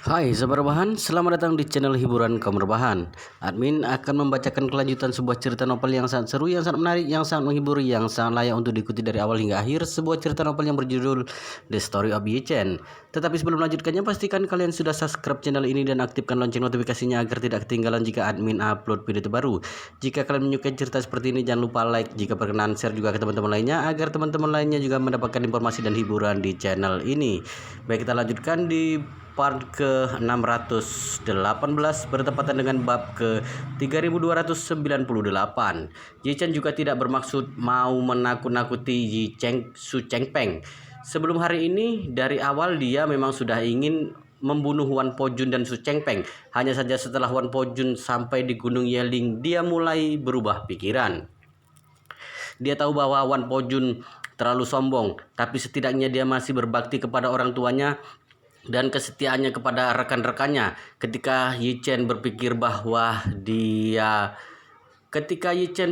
Hai Sahabat Rebahan, selamat datang di channel hiburan kaum rebahan. Admin akan membacakan kelanjutan sebuah cerita novel yang sangat seru, yang sangat menarik, yang sangat menghibur, yang sangat layak untuk diikuti dari awal hingga akhir. Sebuah cerita novel yang berjudul The Story of Yi Chen. Tetapi sebelum melanjutkannya, pastikan kalian sudah subscribe channel ini dan aktifkan lonceng notifikasinya agar tidak ketinggalan jika admin upload video terbaru. Jika kalian menyukai cerita seperti ini, jangan lupa like, jika berkenan share juga ke teman-teman lainnya agar teman-teman lainnya juga mendapatkan informasi dan hiburan di channel ini. Baik, kita lanjutkan di part ke-618 bertepatan dengan bab ke-3298. Yi Chen juga tidak bermaksud mau menakut-nakuti Su Chengpeng. Sebelum hari ini, dari awal dia memang sudah ingin membunuh Wan Pojun dan Su Chengpeng. Hanya saja setelah Wan Pojun sampai di Gunung Yeling, dia mulai berubah pikiran. Dia tahu bahwa Wan Pojun terlalu sombong, tapi setidaknya dia masih berbakti kepada orang tuanya dan kesetiaannya kepada rekan-rekannya. Ketika Yi Chen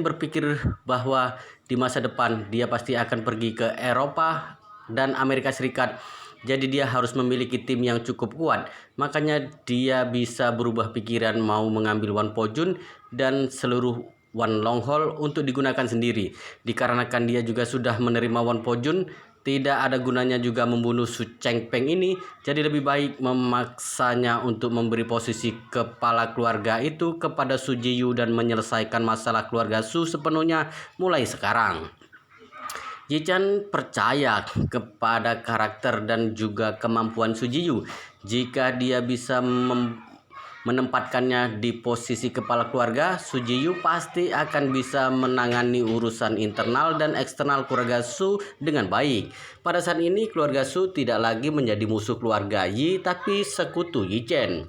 berpikir bahwa di masa depan dia pasti akan pergi ke Eropa dan Amerika Serikat, jadi dia harus memiliki tim yang cukup kuat. Makanya dia bisa berubah pikiran mau mengambil Wan Pojun dan seluruh Wan Longhol untuk digunakan sendiri. Dikarenakan dia juga sudah menerima Wan Pojun, tidak ada gunanya juga membunuh Su Chengpeng ini, jadi lebih baik memaksanya untuk memberi posisi kepala keluarga itu kepada Su Jiyu dan menyelesaikan masalah keluarga Su sepenuhnya mulai sekarang. Yi Chen percaya kepada karakter dan juga kemampuan Su Jiyu. Jika dia bisa menempatkannya di posisi kepala keluarga, Su Jiyu pasti akan bisa menangani urusan internal dan eksternal keluarga Su dengan baik. Pada saat ini keluarga Su tidak lagi menjadi musuh keluarga Yi, tapi sekutu Yi Chen.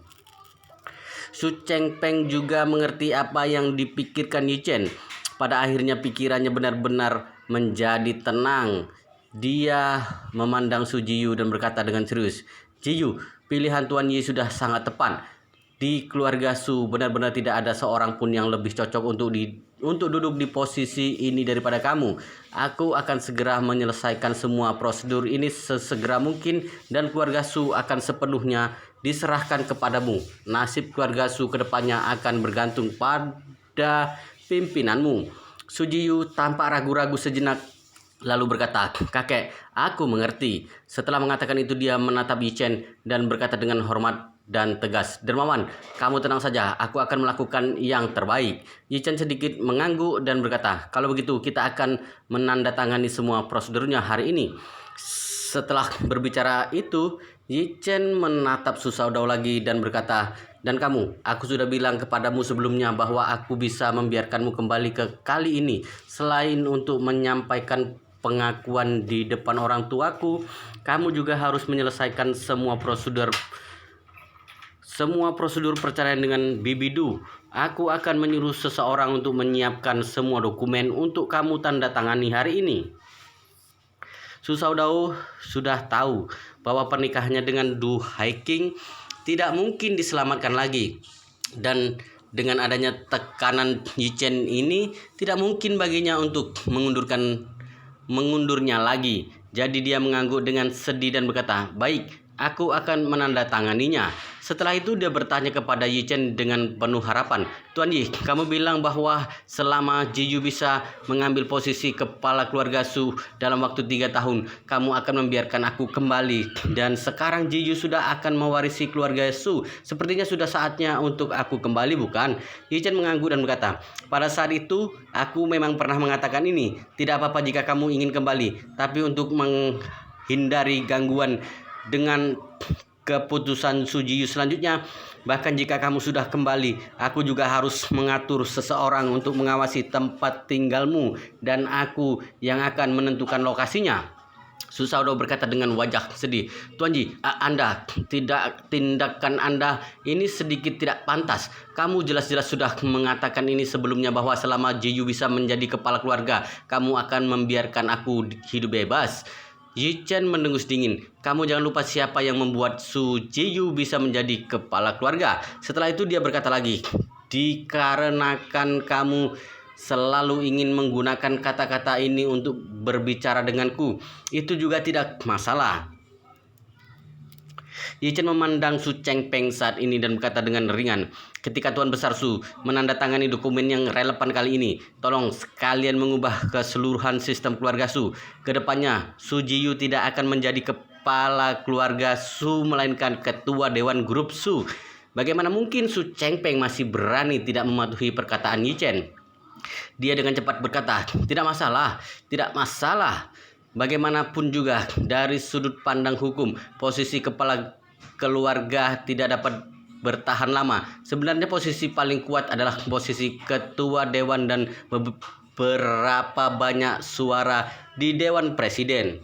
Su Chengpeng juga mengerti apa yang dipikirkan Yi Chen. Pada akhirnya pikirannya benar-benar menjadi tenang. Dia memandang Su Jiyu dan berkata dengan serius, "Jiyu, pilihan Tuan Yi sudah sangat tepat. Di keluarga Su benar-benar tidak ada seorang pun yang lebih cocok untuk duduk di posisi ini daripada kamu. Aku akan segera menyelesaikan semua prosedur ini sesegera mungkin dan keluarga Su akan sepenuhnya diserahkan kepadamu. Nasib keluarga Su kedepannya akan bergantung pada pimpinanmu." Su Jiyu tampak ragu-ragu sejenak lalu berkata, "Kakek, aku mengerti." Setelah mengatakan itu, dia menatap Yi Chen dan berkata dengan hormat dan tegas, "Dermawan, kamu tenang saja, aku akan melakukan yang terbaik." Yi Chen sedikit mengangguk dan berkata, "Kalau begitu kita akan menandatangani semua prosedurnya hari ini." Setelah berbicara itu, Yi Chen menatap Su Shaodao lagi dan berkata, "Dan kamu, aku sudah bilang kepadamu sebelumnya bahwa aku bisa membiarkanmu kembali ke kali ini. Selain untuk menyampaikan pengakuan di depan orang tuaku, kamu juga harus menyelesaikan semua prosedur perceraian dengan Bibi Du. Aku akan menyuruh seseorang untuk menyiapkan semua dokumen untuk kamu tanda tangani hari ini." Su Shaodao sudah tahu bahwa pernikahannya dengan Du Haiking tidak mungkin diselamatkan lagi, dan dengan adanya tekanan Yi Chen ini tidak mungkin baginya untuk mengundurnya lagi. Jadi dia mengangguk dengan sedih dan berkata, "Baik, aku akan menandatanganinya." Setelah itu dia bertanya kepada Yi Chen dengan penuh harapan, "Tuan Yi, kamu bilang bahwa selama Jiyu bisa mengambil posisi kepala keluarga Su dalam waktu 3 tahun, kamu akan membiarkan aku kembali. Dan sekarang Jiyu sudah akan mewarisi keluarga Su. Sepertinya sudah saatnya untuk aku kembali, bukan?" Yi Chen mengangguk dan berkata, "Pada saat itu, aku memang pernah mengatakan ini. Tidak apa-apa jika kamu ingin kembali. Tapi untuk menghindari gangguan dengan keputusan Su Jiyu selanjutnya, bahkan jika kamu sudah kembali, aku juga harus mengatur seseorang untuk mengawasi tempat tinggalmu dan aku yang akan menentukan lokasinya." Su Shaodao berkata dengan wajah sedih, "Tuan Ji, tindakan Anda ini sedikit tidak pantas. Kamu jelas-jelas sudah mengatakan ini sebelumnya bahwa selama Jiyu bisa menjadi kepala keluarga, kamu akan membiarkan aku hidup bebas." Yi Chen mendengus dingin. "Kamu jangan lupa siapa yang membuat Su Jiyu bisa menjadi kepala keluarga." Setelah itu dia berkata lagi, "Dikarenakan kamu selalu ingin menggunakan kata-kata ini untuk berbicara denganku, itu juga tidak masalah. Yi Chen memandang Su Chengpeng saat ini dan berkata dengan ringan, ketika Tuan Besar Su menandatangani dokumen yang relevan kali ini, tolong sekalian mengubah keseluruhan sistem keluarga Su. Kedepannya, Su Jiyu tidak akan menjadi kepala keluarga Su, melainkan ketua Dewan Grup Su. Bagaimana mungkin Su Chengpeng masih berani tidak mematuhi perkataan Yi Chen? Dia dengan cepat berkata, tidak masalah, tidak masalah. Bagaimanapun juga, dari sudut pandang hukum, posisi kepala keluarga tidak dapat bertahan lama. Sebenarnya posisi paling kuat adalah posisi ketua dewan dan beberapa banyak suara di Dewan Presiden.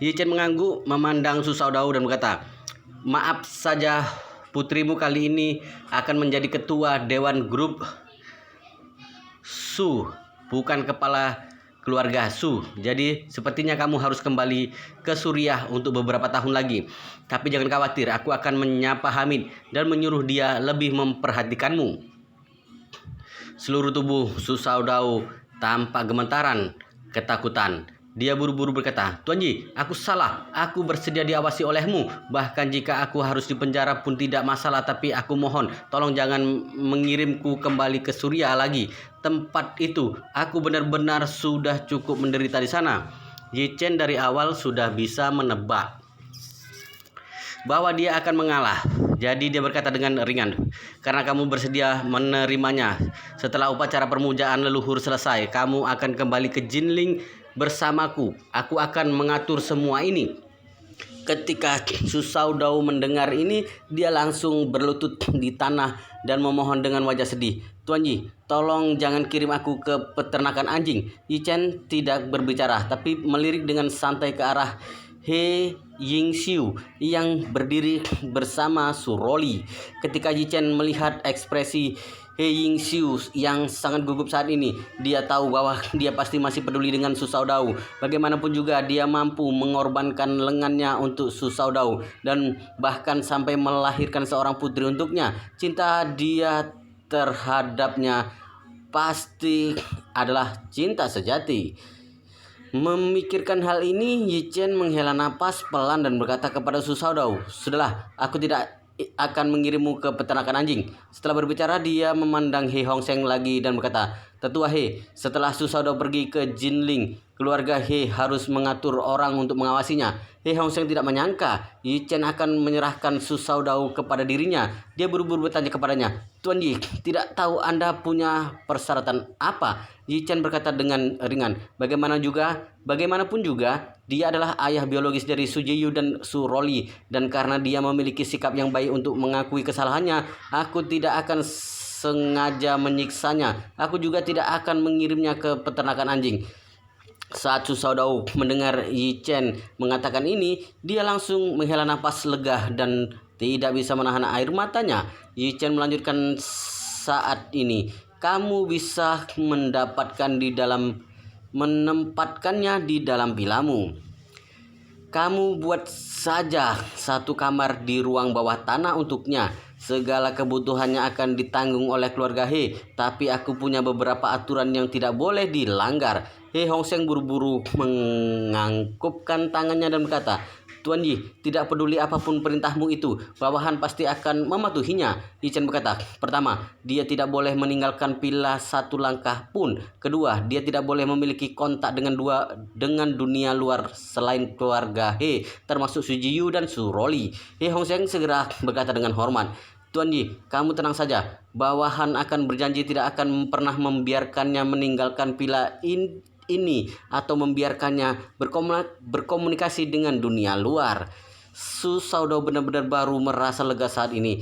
Yi Chen mengangguk, memandang Su Shaodao dan berkata, maaf saja, putrimu kali ini akan menjadi ketua Dewan Grup Su, bukan kepala keluarga Su. Jadi sepertinya kamu harus kembali ke Suriah untuk beberapa tahun lagi. Tapi jangan khawatir, aku akan menyapa Hamid dan menyuruh dia lebih memperhatikanmu. Seluruh tubuh Su Shaodao tampak gemetaran, ketakutan. Dia buru-buru berkata, Tuan Yi, aku salah. Aku bersedia diawasi olehmu. Bahkan jika aku harus dipenjara pun tidak masalah. Tapi aku mohon, tolong jangan mengirimku kembali ke Suriah lagi. Tempat itu, aku benar-benar sudah cukup menderita di sana. Yi Chen dari awal sudah bisa menebak bahwa dia akan mengalah. Jadi dia berkata dengan ringan, karena kamu bersedia menerimanya. Setelah upacara permujaan leluhur selesai, kamu akan kembali ke Jinling bersamaku. Aku akan mengatur semua ini. Ketika Su Shaodao mendengar ini, dia langsung berlutut di tanah dan memohon dengan wajah sedih. Tuan Yi, tolong jangan kirim aku ke peternakan anjing. Yi Chen tidak berbicara, tapi melirik dengan santai ke arah He Yingxiu yang berdiri bersama Su Roli. Ketika Yi Chen melihat ekspresi He Yingxiu yang sangat gugup saat ini, dia tahu bahwa dia pasti masih peduli dengan Su Shaodao. Bagaimanapun juga dia mampu mengorbankan lengannya untuk Su Shaodao dan bahkan sampai melahirkan seorang putri untuknya. Cinta dia terhadapnya pasti adalah cinta sejati. Memikirkan hal ini, Yi Chen menghela napas pelan dan berkata kepada Su Shaodao, sudahlah, aku tidak akan mengirimmu ke peternakan anjing. Setelah berbicara, dia memandang He Hongsheng lagi dan berkata, Tetua He, setelah Su Shaodao pergi ke Jinling, keluarga He harus mengatur orang untuk mengawasinya. He Hongsheng tidak menyangka Yi Chen akan menyerahkan Su Shaodao kepada dirinya. Dia buru-buru bertanya kepadanya, Tuan Yi, tidak tahu Anda punya persyaratan apa? Yi Chen berkata dengan ringan, bagaimanapun juga, dia adalah ayah biologis dari Su Jiyu dan Su Roli, dan karena dia memiliki sikap yang baik untuk mengakui kesalahannya, aku tidak akan sengaja menyiksanya. Aku juga tidak akan mengirimnya ke peternakan anjing. Saat Su Shaodao mendengar Yi Chen mengatakan ini, dia langsung menghela napas lega dan tidak bisa menahan air matanya. Yi Chen melanjutkan, saat ini kamu bisa menempatkannya di dalam vilamu. Kamu buat saja satu kamar di ruang bawah tanah untuknya. Segala kebutuhannya akan ditanggung oleh keluarga He, tapi aku punya beberapa aturan yang tidak boleh dilanggar. He Hongsheng buru-buru mengangkupkan tangannya dan berkata, Tuan Yi, tidak peduli apapun perintahmu itu, bawahan pasti akan mematuhinya. Yi Chen berkata, pertama, dia tidak boleh meninggalkan villa satu langkah pun. Kedua, dia tidak boleh memiliki kontak dengan dunia luar selain keluarga He, termasuk Su Jiyu dan Su Roli. He Hongsheng segera berkata dengan hormat, Tuan Yi, kamu tenang saja. Bawahan akan berjanji tidak akan pernah membiarkannya meninggalkan villa ini atau membiarkannya berkomunikasi dengan dunia luar. Su Shaodao benar-benar baru merasa lega saat ini.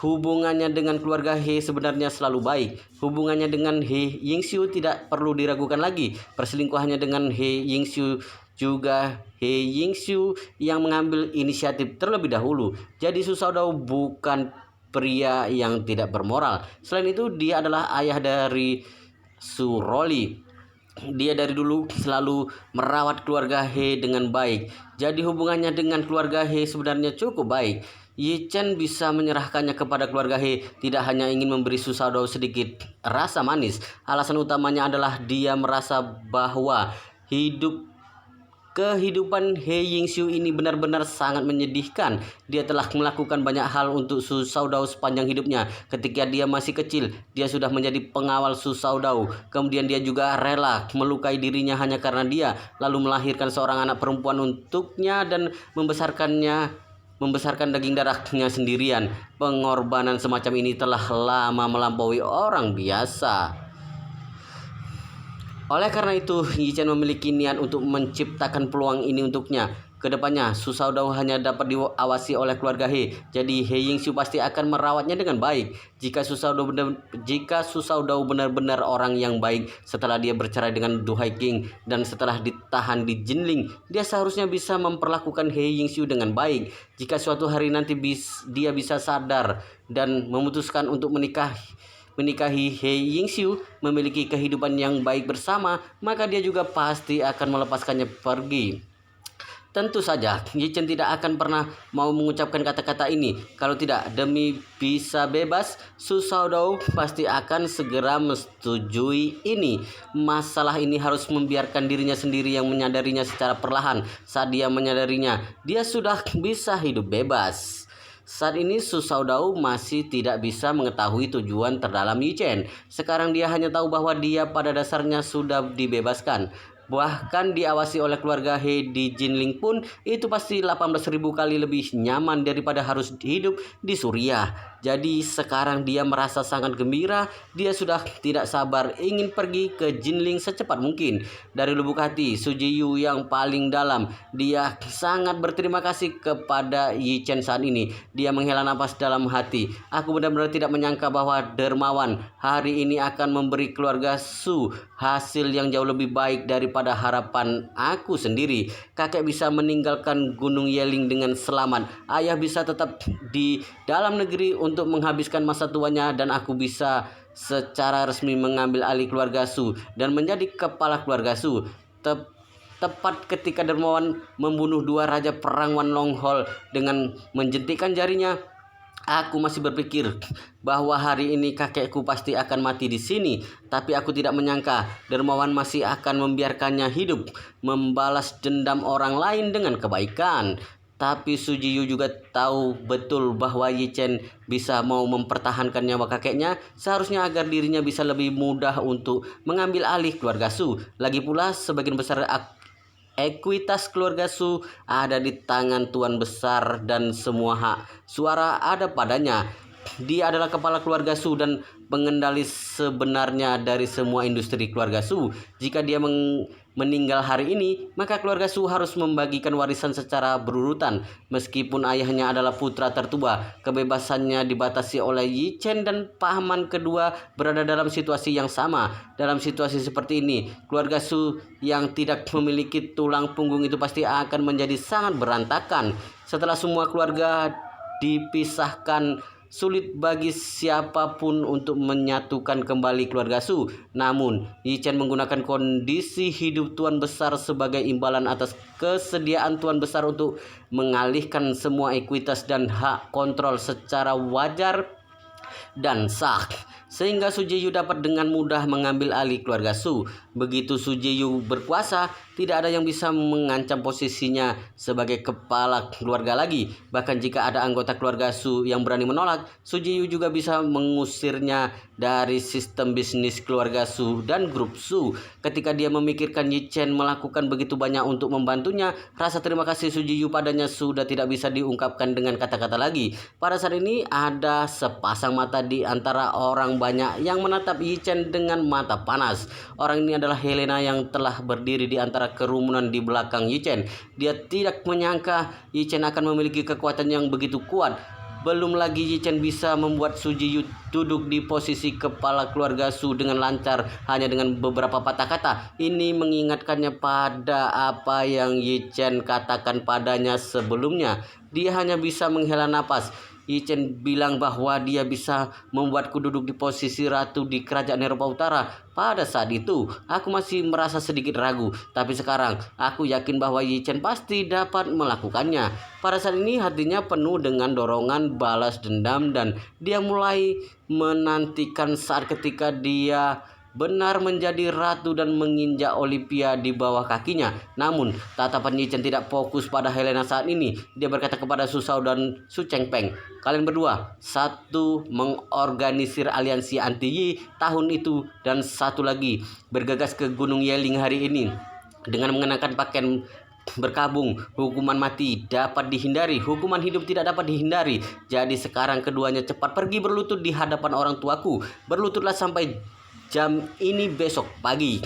Hubungannya dengan keluarga He sebenarnya selalu baik. Hubungannya dengan He Yingxiu tidak perlu diragukan lagi. Perselingkuhannya dengan He Yingxiu juga He Yingxiu yang mengambil inisiatif terlebih dahulu. Jadi Su Shaodao bukan pria yang tidak bermoral. Selain itu, dia adalah ayah dari Su Roli. Dia dari dulu selalu merawat keluarga He dengan baik. Jadi hubungannya dengan keluarga He sebenarnya cukup baik. Yi Chen bisa menyerahkannya kepada keluarga He tidak hanya ingin memberi Su Shaodao sedikit rasa manis. Alasan utamanya adalah dia merasa bahwa hidup Kehidupan He Yingxiu ini benar-benar sangat menyedihkan. Dia telah melakukan banyak hal untuk Su Shaodao sepanjang hidupnya. Ketika dia masih kecil, dia sudah menjadi pengawal Su Shaodao. Kemudian dia juga rela melukai dirinya hanya karena dia, lalu melahirkan seorang anak perempuan untuknya dan membesarkan daging darahnya sendirian. Pengorbanan semacam ini telah lama melampaui orang biasa. Oleh karena itu, Yi Chen memiliki niat untuk menciptakan peluang ini untuknya. Kedepannya, Su Shaodao hanya dapat diawasi oleh keluarga He, jadi He Yingxiu pasti akan merawatnya dengan baik. Jika Su Shaodao benar-benar orang yang baik setelah dia bercerai dengan Du Haqiqing dan setelah ditahan di Jinling, dia seharusnya bisa memperlakukan He Yingxiu dengan baik. Jika suatu hari nanti dia bisa sadar dan memutuskan untuk menikahi He Yingxiu, memiliki kehidupan yang baik bersama, maka dia juga pasti akan melepaskannya pergi. Tentu saja, Yi Chen tidak akan pernah mau mengucapkan kata-kata ini. Kalau tidak, demi bisa bebas, Su Shaodao pasti akan segera menyetujui ini. Masalah ini harus membiarkan dirinya sendiri yang menyadarinya secara perlahan. Saat dia menyadarinya, dia sudah bisa hidup bebas. Saat ini Su Shaodao masih tidak bisa mengetahui tujuan terdalam Yi Chen. Sekarang dia hanya tahu bahwa dia pada dasarnya sudah dibebaskan. Bahkan diawasi oleh keluarga He di Jinling pun itu pasti 18.000 kali lebih nyaman daripada harus hidup di Suriah. Jadi sekarang dia merasa sangat gembira. Dia sudah tidak sabar ingin pergi ke Jinling secepat mungkin. Dari lubuk hati Su Jiyu yang paling dalam, dia sangat berterima kasih kepada Yi Chen saat ini. Dia menghela nafas dalam hati. Aku benar-benar tidak menyangka bahwa dermawan hari ini akan memberi keluarga Su hasil yang jauh lebih baik daripada harapan aku sendiri. Kakek bisa meninggalkan Gunung Yeling dengan selamat. Ayah bisa tetap di dalam negeri untuk menghabiskan masa tuanya, dan aku bisa secara resmi mengambil alih keluarga Su dan menjadi kepala keluarga Su. Tepat ketika dermawan membunuh dua raja perang Wan Long Hol dengan menjentikkan jarinya, aku masih berpikir bahwa hari ini kakekku pasti akan mati di sini. Tapi aku tidak menyangka dermawan masih akan membiarkannya hidup, membalas dendam orang lain dengan kebaikan. Tapi Su Jiyu juga tahu betul bahwa Yi Chen bisa mau mempertahankan nyawa kakeknya, seharusnya agar dirinya bisa lebih mudah untuk mengambil alih keluarga Su. Lagi pula sebagian besar ekuitas keluarga Su ada di tangan Tuan Besar dan semua hak suara ada padanya. Dia adalah kepala keluarga Su dan pengendali sebenarnya dari semua industri keluarga Su. Jika dia meninggal hari ini, maka keluarga Su harus membagikan warisan secara berurutan. Meskipun ayahnya adalah putra tertua, kebebasannya dibatasi oleh Yi Chen dan paman kedua berada dalam situasi yang sama. Dalam situasi seperti ini, keluarga Su yang tidak memiliki tulang punggung itu pasti akan menjadi sangat berantakan. Setelah semua keluarga dipisahkan, sulit bagi siapapun untuk menyatukan kembali keluarga Su. Namun, Yi Chen menggunakan kondisi hidup Tuan Besar sebagai imbalan atas kesediaan Tuan Besar untuk mengalihkan semua ekuitas dan hak kontrol secara wajar dan sah, sehingga Su Jiyu dapat dengan mudah mengambil alih keluarga Su. Begitu Su Jiyu berkuasa, tidak ada yang bisa mengancam posisinya sebagai kepala keluarga lagi. Bahkan jika ada anggota keluarga Su yang berani menolak, Su Jiyu juga bisa mengusirnya dari sistem bisnis keluarga Su dan grup Su. Ketika dia memikirkan Yi Chen melakukan begitu banyak untuk membantunya, rasa terima kasih Su Jiyu padanya sudah tidak bisa diungkapkan dengan kata-kata lagi. Pada saat ini ada sepasang mata di antara orang banyak yang menatap Yi Chen dengan mata panas. Orang ini adalah Helena yang telah berdiri di antara kerumunan di belakang Yi Chen. Dia tidak menyangka Yi Chen akan memiliki kekuatan yang begitu kuat. Belum lagi Yi Chen bisa membuat Su Jiyu duduk di posisi kepala keluarga Su dengan lancar hanya dengan beberapa patah kata. Ini mengingatkannya pada apa yang Yi Chen katakan padanya sebelumnya. Dia hanya bisa menghela napas. Yi Chen bilang bahwa dia bisa membuatku duduk di posisi ratu di kerajaan Eropa Utara. Pada saat itu, aku masih merasa sedikit ragu. Tapi sekarang, aku yakin bahwa Yi Chen pasti dapat melakukannya. Pada saat ini, hatinya penuh dengan dorongan balas dendam dan dia mulai menantikan saat ketika dia benar menjadi ratu dan menginjak Olivia di bawah kakinya. Namun, tatapan Yi Chen tidak fokus pada Helena saat ini. Dia berkata kepada Su Shao dan Su Chengpeng, "Kalian berdua, satu mengorganisir aliansi anti Yi tahun itu, dan satu lagi bergegas ke Gunung Yeling hari ini dengan mengenakan pakaian berkabung. Hukuman mati dapat dihindari, hukuman hidup tidak dapat dihindari. Jadi sekarang keduanya cepat pergi berlutut di hadapan orang tuaku. Berlututlah sampai jam ini besok pagi."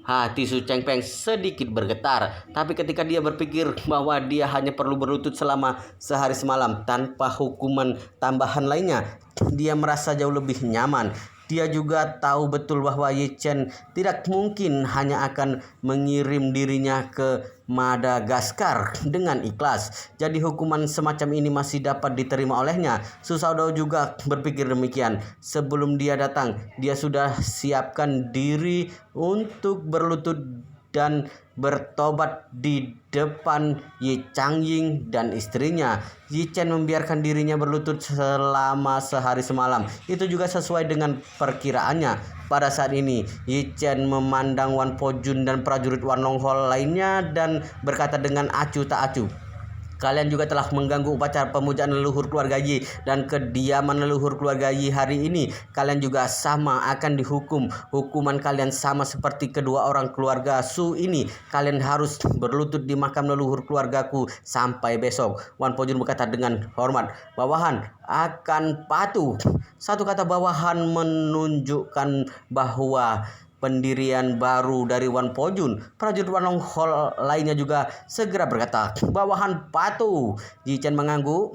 Hati Su Chengpeng sedikit bergetar, tapi ketika dia berpikir bahwa dia hanya perlu berlutut selama sehari semalam tanpa hukuman tambahan lainnya, dia merasa jauh lebih nyaman. Dia juga tahu betul bahwa Yi Chen tidak mungkin hanya akan mengirim dirinya ke Madagaskar dengan ikhlas. Jadi hukuman semacam ini masih dapat diterima olehnya. Su Shao juga berpikir demikian. Sebelum dia datang, dia sudah siapkan diri untuk berlutut dan bertobat di depan Yi Changying dan istrinya. Yi Chen membiarkan dirinya berlutut selama sehari semalam. Itu juga sesuai dengan perkiraannya. Pada saat ini, Yi Chen memandang Wan Po Jun dan prajurit Wan Long Hol lainnya dan berkata dengan acuh tak acuh, "Kalian juga telah mengganggu upacara pemujaan leluhur keluarga Yi dan kediaman leluhur keluarga Yi hari ini. Kalian juga sama akan dihukum. Hukuman kalian sama seperti kedua orang keluarga Su ini. Kalian harus berlutut di makam leluhur keluargaku sampai besok." Wan Po Jun berkata dengan hormat, "Bawahan akan patuh." Satu kata bawahan menunjukkan bahwa pendirian baru dari Wan Po Jun. Prajurit Wan Long Hol lainnya juga segera berkata, "Bawahan patuh." Yi Chen mengangguk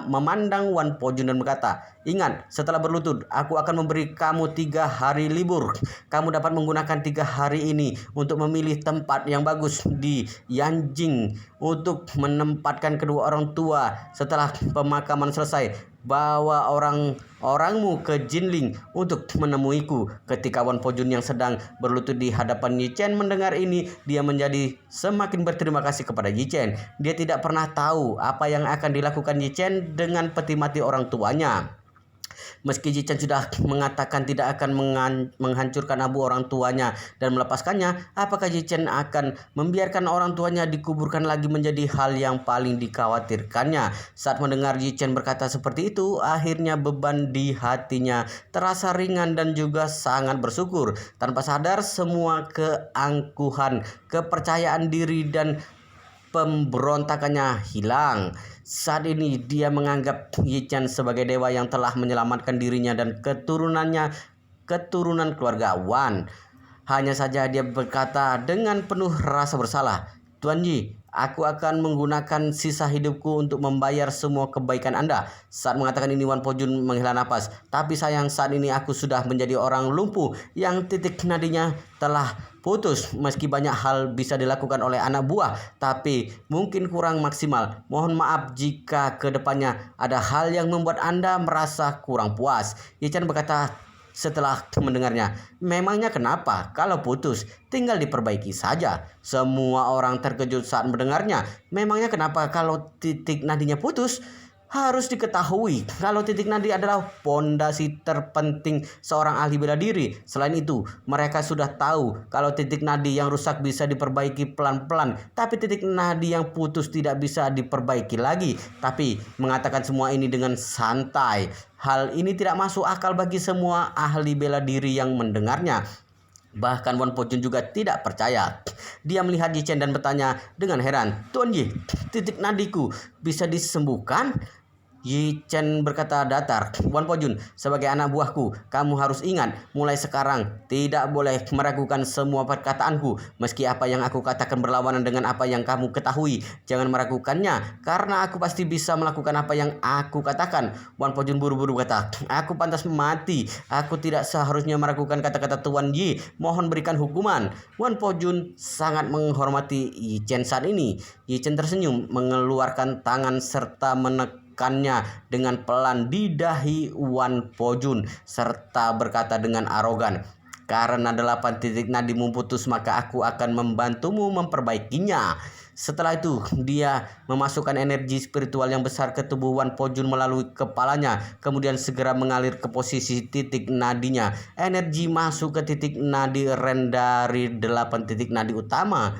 memandang Wan Po Jun dan berkata, "Ingat, setelah berlutut, aku akan memberi kamu 3 hari libur. Kamu dapat menggunakan 3 hari ini untuk memilih tempat yang bagus di Yanjing untuk menempatkan kedua orang tua. Setelah pemakaman selesai, bawa orang-orangmu ke Jinling untuk menemuiku." Ketika Wan Po Jun yang sedang berlutut di hadapan Yi Chen mendengar ini, dia menjadi semakin berterima kasih kepada Yi Chen. Dia tidak pernah tahu apa yang akan dilakukan Yi Chen dengan peti mati orang tuanya. Meski Yi Chen sudah mengatakan tidak akan menghancurkan abu orang tuanya dan melepaskannya, apakah Yi Chen akan membiarkan orang tuanya dikuburkan lagi menjadi hal yang paling dikhawatirkannya. Saat mendengar Yi Chen berkata seperti itu, akhirnya beban di hatinya terasa ringan dan juga sangat bersyukur. Tanpa sadar, semua keangkuhan, kepercayaan diri dan pemberontakannya hilang. Saat ini dia menganggap Yi Chen sebagai dewa yang telah menyelamatkan dirinya dan keturunan keluarga Wan. Hanya saja dia berkata dengan penuh rasa bersalah, "Tuan Yi, aku akan menggunakan sisa hidupku untuk membayar semua kebaikan Anda." Saat mengatakan ini, Wan Po Jun menghela napas. "Tapi sayang, saat ini aku sudah menjadi orang lumpuh yang titik nadinya telah putus. Meski banyak hal bisa dilakukan oleh anak buah, tapi mungkin kurang maksimal. Mohon maaf jika kedepannya ada hal yang membuat Anda merasa kurang puas." Yi Chen berkata setelah mendengarnya, "Memangnya kenapa? Kalau putus, tinggal diperbaiki saja." Semua orang terkejut saat mendengarnya. Memangnya kenapa kalau titik nadinya putus? Harus diketahui kalau titik nadi adalah pondasi terpenting seorang ahli bela diri. Selain itu, mereka sudah tahu kalau titik nadi yang rusak bisa diperbaiki pelan-pelan, tapi titik nadi yang putus tidak bisa diperbaiki lagi. Tapi mengatakan semua ini dengan santai. Hal ini tidak masuk akal bagi semua ahli bela diri yang mendengarnya. Bahkan Wan Po Jun juga tidak percaya. Dia melihat Yi Chen dan bertanya dengan heran, "Tuan Yi, titik nadiku bisa disembuhkan?" Yi Chen berkata datar, "Wan Po Jun, sebagai anak buahku, kamu harus ingat, mulai sekarang tidak boleh meragukan semua perkataanku. Meski apa yang aku katakan berlawanan dengan apa yang kamu ketahui, jangan meragukannya, karena aku pasti bisa melakukan apa yang aku katakan." Wan Po Jun buru-buru berkata, "Aku pantas mati. Aku tidak seharusnya meragukan kata-kata Tuan Yi. Mohon berikan hukuman." Wan Po Jun sangat menghormati Yi Chen saat ini. Yi Chen tersenyum, mengeluarkan tangan serta menekannya dengan pelan di dahi Wan Po Jun serta berkata dengan arogan, "Karena 8 titik nadimu putus, maka aku akan membantumu memperbaikinya." Setelah itu dia memasukkan energi spiritual yang besar ke tubuh Wan Po-jun melalui kepalanya, kemudian segera mengalir ke posisi titik nadinya. Energi masuk ke titik nadi Ren dari 8 titik nadi utama.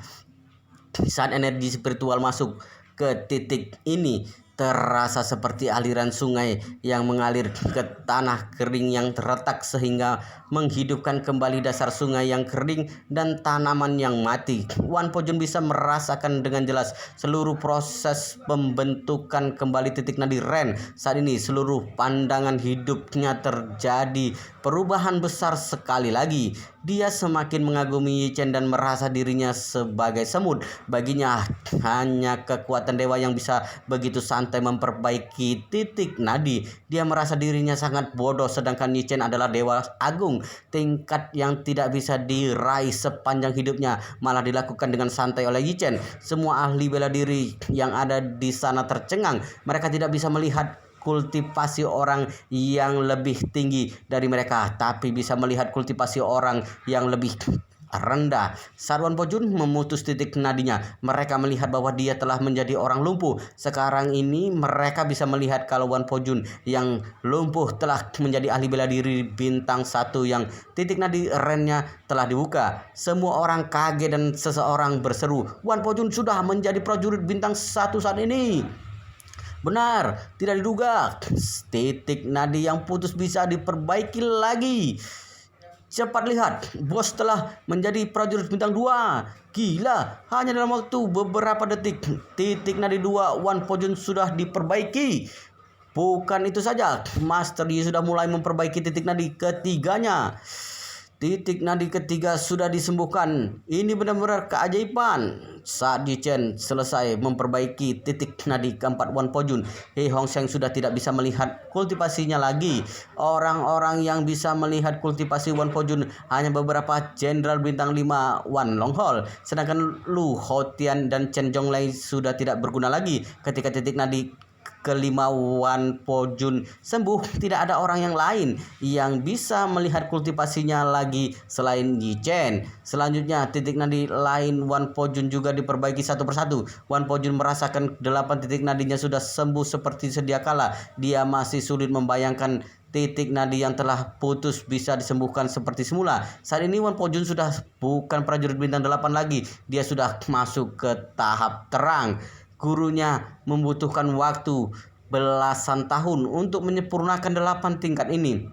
Saat energi spiritual masuk ke titik ini, terasa seperti aliran sungai yang mengalir ke tanah kering yang terletak sehingga menghidupkan kembali dasar sungai yang kering dan tanaman yang mati. Wan Po-jun bisa merasakan dengan jelas seluruh proses pembentukan kembali titik nadi Ren. Saat ini seluruh pandangan hidupnya terjadi perubahan besar sekali lagi. Dia semakin mengagumi Yi Chen dan merasa dirinya sebagai semut. Baginya hanya kekuatan dewa yang bisa begitu santai memperbaiki titik nadi. Dia merasa dirinya sangat bodoh, sedangkan Yi Chen adalah dewa agung. Tingkat yang tidak bisa diraih sepanjang hidupnya malah dilakukan dengan santai oleh Yi Chen. Semua ahli bela diri yang ada di sana tercengang. Mereka tidak bisa melihat kultivasi orang yang lebih tinggi dari mereka, tapi bisa melihat kultivasi orang yang lebih rendah. Saat Wan Po-jun memutus titik nadinya, mereka melihat bahwa dia telah menjadi orang lumpuh. Sekarang ini mereka bisa melihat kalau Wan Po-jun yang lumpuh telah menjadi ahli bela diri bintang 1 yang titik nadi Rennya telah dibuka. Semua orang kaget dan seseorang berseru, "Wan Po-jun sudah menjadi prajurit bintang 1 saat ini." Benar, tidak diduga. Titik nadi yang putus bisa diperbaiki lagi. Cepat lihat, bos telah menjadi prajurit bintang 2. Gila, hanya dalam waktu beberapa detik, titik nadi 2 Wan Po-jun sudah diperbaiki. Bukan itu saja, Master Yi sudah mulai memperbaiki titik nadi ketiganya. Titik nadi ketiga sudah disembuhkan. Ini benar-benar keajaiban. Saat Yi Chen selesai memperbaiki titik nadi keempat Wan Po-jun, He Hongsheng sudah tidak bisa melihat kultivasinya lagi. Orang-orang yang bisa melihat kultivasi Wan Po-jun hanya beberapa jenderal bintang 5 Wan Longhol. Sedangkan Lu Houtian dan Chen Zhonglai sudah tidak berguna lagi. Ketika titik nadi kelima Wan Po-jun sembuh, tidak ada orang yang lain yang bisa melihat kultivasinya lagi selain Yi Chen. Selanjutnya titik nadi lain Wan Po-jun juga diperbaiki satu persatu. Wan Po-jun merasakan 8 titik nadinya sudah sembuh seperti sedia kala. Dia masih sulit membayangkan titik nadi yang telah putus bisa disembuhkan seperti semula. Saat ini Wan Po-jun sudah bukan prajurit bintang 8 lagi. Dia sudah masuk ke tahap terang. Gurunya membutuhkan waktu belasan tahun untuk menyempurnakan 8 tingkat ini.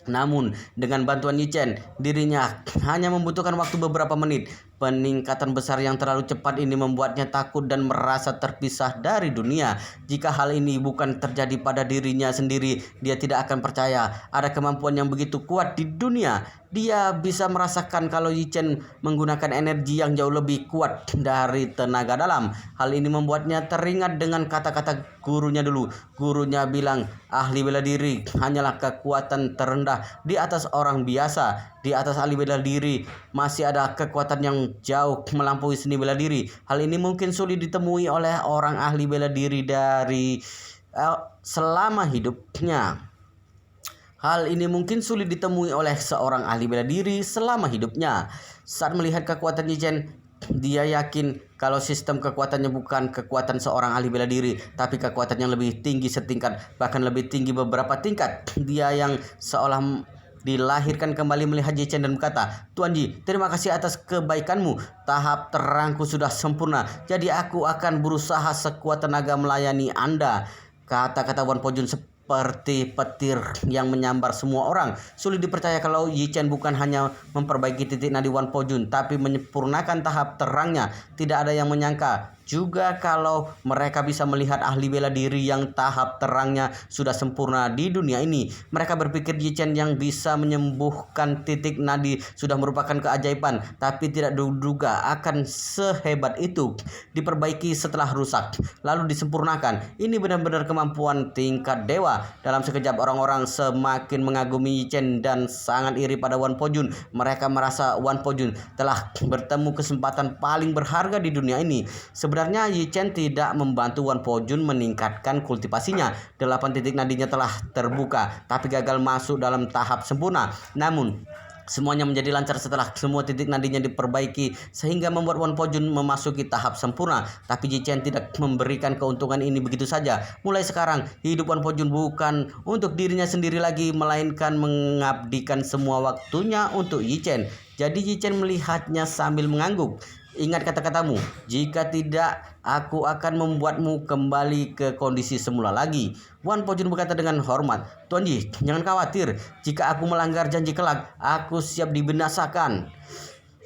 Namun dengan bantuan Yi Chen, dirinya hanya membutuhkan waktu beberapa menit. Peningkatan besar yang terlalu cepat ini membuatnya takut dan merasa terpisah dari dunia. Jika hal ini bukan terjadi pada dirinya sendiri, dia tidak akan percaya ada kemampuan yang begitu kuat di dunia. Dia bisa merasakan kalau Yi Chen menggunakan energi yang jauh lebih kuat dari tenaga dalam. Hal ini membuatnya teringat dengan kata-kata gurunya dulu. Gurunya bilang, ahli bela diri hanyalah kekuatan terendah di atas orang biasa. Di atas ahli bela diri masih ada kekuatan yang jauh melampaui seni bela diri. Hal ini mungkin sulit ditemui oleh orang ahli bela diri dari selama hidupnya. Hal ini mungkin sulit ditemui oleh seorang ahli bela diri selama hidupnya. Saat melihat kekuatan Yi Chen, dia yakin kalau sistem kekuatannya bukan kekuatan seorang ahli bela diri, tapi kekuatan yang lebih tinggi setingkat, bahkan lebih tinggi beberapa tingkat. Dia yang seolah dilahirkan kembali melihat Yi Chen dan berkata, "Tuan Yi, terima kasih atas kebaikanmu. Tahap terangku sudah sempurna, jadi aku akan berusaha sekuat tenaga melayani Anda." Kata-kata Wan Po-jun seperti petir yang menyambar semua orang. Sulit dipercaya kalau Yi Chen bukan hanya memperbaiki titik nadi Wan Po-jun, tapi menyempurnakan tahap terangnya. Tidak ada yang menyangka juga kalau mereka bisa melihat ahli bela diri yang tahap terangnya sudah sempurna di dunia ini. Mereka berpikir Yi Chen yang bisa menyembuhkan titik nadi sudah merupakan keajaiban, tapi tidak diduga akan sehebat itu. Diperbaiki setelah rusak, lalu disempurnakan. Ini benar-benar kemampuan tingkat dewa. Dalam sekejap orang-orang semakin mengagumi Yi Chen dan sangat iri pada Wan Po-jun. Mereka merasa Wan Po-jun telah bertemu kesempatan paling berharga di dunia ini. Sebenarnya Yi Chen tidak membantu Wan Po-jun meningkatkan kultivasinya. 8 titik nadinya telah terbuka, tapi gagal masuk dalam tahap sempurna. Namun Semuanya menjadi lancar setelah semua titik nadinya diperbaiki sehingga membuat Wan Po-jun memasuki tahap sempurna. Tapi Yi Chen tidak memberikan keuntungan ini begitu saja. Mulai sekarang, hidup Wan Po-jun bukan untuk dirinya sendiri lagi, melainkan mengabdikan semua waktunya untuk Yi Chen. Jadi Yi Chen melihatnya sambil mengangguk. Ingat kata-katamu, jika tidak aku akan membuatmu kembali ke kondisi semula lagi. Wan Po-jun berkata dengan hormat, Tuan Yi, jangan khawatir, jika aku melanggar janji kelak, aku siap dibinasakan.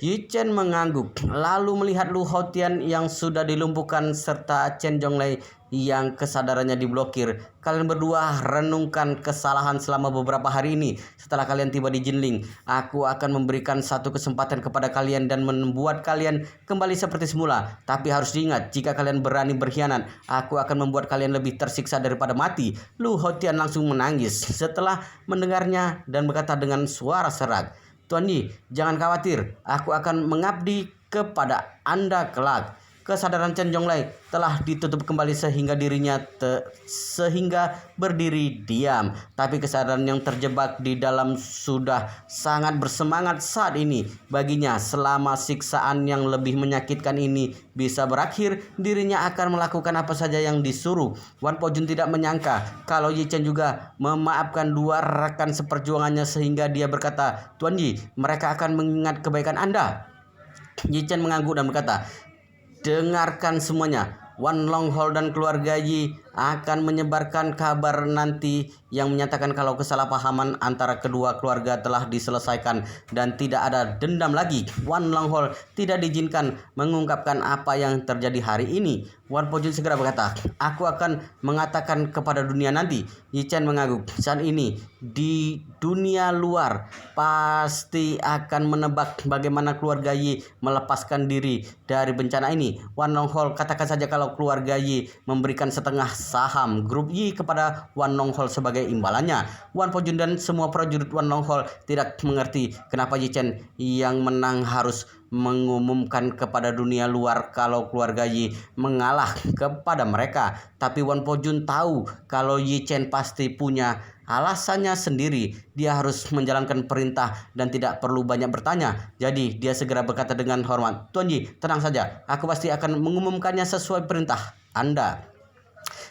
Yi Chen mengangguk, lalu melihat Lu Houtian yang sudah dilumpuhkan serta Chen Zhonglei yang kesadarannya diblokir. Kalian berdua renungkan kesalahan selama beberapa hari ini. Setelah kalian tiba di Jinling, aku akan memberikan satu kesempatan kepada kalian dan membuat kalian kembali seperti semula. Tapi harus diingat, jika kalian berani berkhianat, aku akan membuat kalian lebih tersiksa daripada mati. Lu Houtian langsung menangis setelah mendengarnya dan berkata dengan suara serak, Tuan Yi, jangan khawatir, aku akan mengabdi kepada Anda kelak. Kesadaran Chen Zhonglei telah ditutup kembali sehingga berdiri diam. Tapi kesadaran yang terjebak di dalam sudah sangat bersemangat saat ini. Baginya, selama siksaan yang lebih menyakitkan ini bisa berakhir, dirinya akan melakukan apa saja yang disuruh. Wan Po-jun tidak menyangka kalau Yi Chen juga memaafkan dua rekan seperjuangannya sehingga dia berkata, Tuan Yi, mereka akan mengingat kebaikan Anda. Yi Chen mengangguk dan berkata, dengarkan semuanya, Wan Longhol dan keluarga Yi akan menyebarkan kabar nanti yang menyatakan kalau kesalahpahaman antara kedua keluarga telah diselesaikan dan tidak ada dendam lagi. Wan Longhol tidak diizinkan mengungkapkan apa yang terjadi hari ini. Wan Po-jun segera berkata, aku akan mengatakan kepada dunia nanti. Yi Chen mengangguk. Saat ini di dunia luar pasti akan menebak bagaimana keluarga Yi melepaskan diri dari bencana ini. Wan Longhol, katakan saja kalau keluarga Yi memberikan setengah saham grup Yi kepada Wan Longhol sebagai imbalannya. Wan Po-jun dan semua prajurit Wan Longhol tidak mengerti kenapa Yi Chen yang menang harus mengumumkan kepada dunia luar kalau keluarga Yi mengalah kepada mereka. Tapi Wan Po-jun tahu kalau Yi Chen pasti punya alasannya sendiri. Dia harus menjalankan perintah dan tidak perlu banyak bertanya. Jadi dia segera berkata dengan hormat, Tuan Yi, tenang saja, aku pasti akan mengumumkannya sesuai perintah Anda.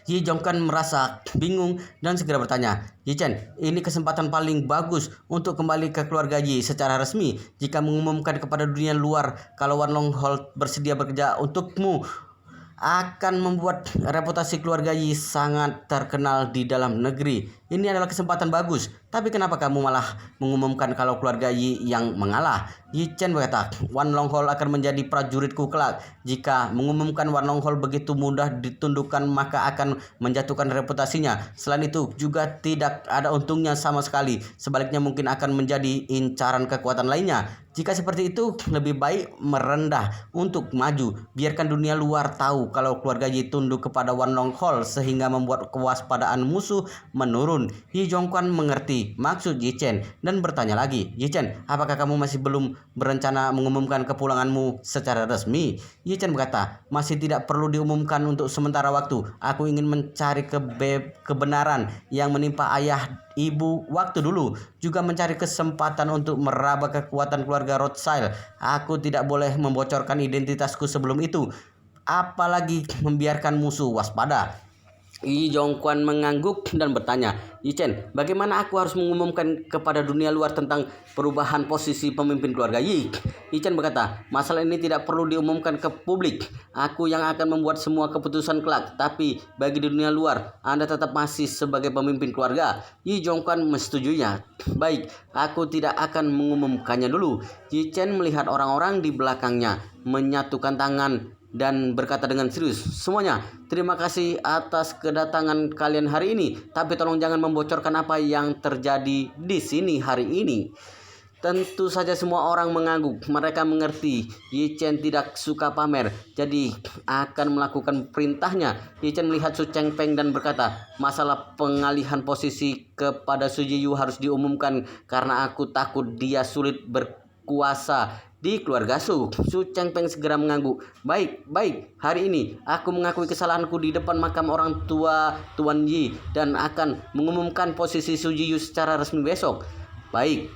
Yi Zhongkan merasa bingung dan segera bertanya, Yi Chen, ini kesempatan paling bagus untuk kembali ke keluarga Yi secara resmi. Jika mengumumkan kepada dunia luar kalau Wan Longhol bersedia bekerja untukmu, akan membuat reputasi keluarga Yi sangat terkenal di dalam negeri. Ini adalah kesempatan bagus. Tapi kenapa kamu malah mengumumkan kalau keluarga Yi yang mengalah? Yi Chen berkata, Wan Longhol akan menjadi prajuritku kelak. Jika mengumumkan Wan Longhol begitu mudah ditundukkan, maka akan menjatuhkan reputasinya. Selain itu juga tidak ada untungnya sama sekali. Sebaliknya mungkin akan menjadi incaran kekuatan lainnya. Jika seperti itu, lebih baik merendah untuk maju. Biarkan dunia luar tahu kalau keluarga Yi tunduk kepada Wan Longhol sehingga membuat kewaspadaan musuh menurun. Yi Zhongkan mengerti maksud Yi Chen dan bertanya lagi, Yi Chen, apakah kamu masih belum berencana mengumumkan kepulanganmu secara resmi? Yi Chen berkata, masih tidak perlu diumumkan untuk sementara waktu. Aku ingin mencari kebenaran yang menimpa ayah ibu waktu dulu, juga mencari kesempatan untuk meraba kekuatan keluarga Rothschild. Aku tidak boleh membocorkan identitasku sebelum itu, apalagi membiarkan musuh waspada. Yi Zhongkan mengangguk dan bertanya, Yi Chen, bagaimana aku harus mengumumkan kepada dunia luar tentang perubahan posisi pemimpin keluarga Yi? Yi Chen berkata, masalah ini tidak perlu diumumkan ke publik. Aku yang akan membuat semua keputusan kelak. Tapi bagi dunia luar, Anda tetap masih sebagai pemimpin keluarga. Yi Zhongkan menyetujuinya. Baik, aku tidak akan mengumumkannya dulu. Yi Chen melihat orang-orang di belakangnya, menyatukan tangan dan berkata dengan serius, semuanya, terima kasih atas kedatangan kalian hari ini, tapi tolong jangan membocorkan apa yang terjadi di sini hari ini. Tentu saja semua orang mengangguk. Mereka mengerti Yi Chen tidak suka pamer, jadi akan melakukan perintahnya. Yi Chen melihat Su Chengpeng dan berkata, masalah pengalihan posisi kepada Su Jiyu harus diumumkan karena aku takut dia sulit berkuasa di keluarga Su. Su Chengpeng segera mengangguk. Baik, hari ini aku mengakui kesalahanku di depan makam orang tua Tuan Yi dan akan mengumumkan posisi Su Jiyu secara resmi besok. Baik,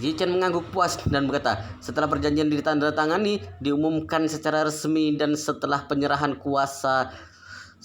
Yi Chen mengangguk puas dan berkata, setelah perjanjian ditandatangani, diumumkan secara resmi dan setelah penyerahan kuasa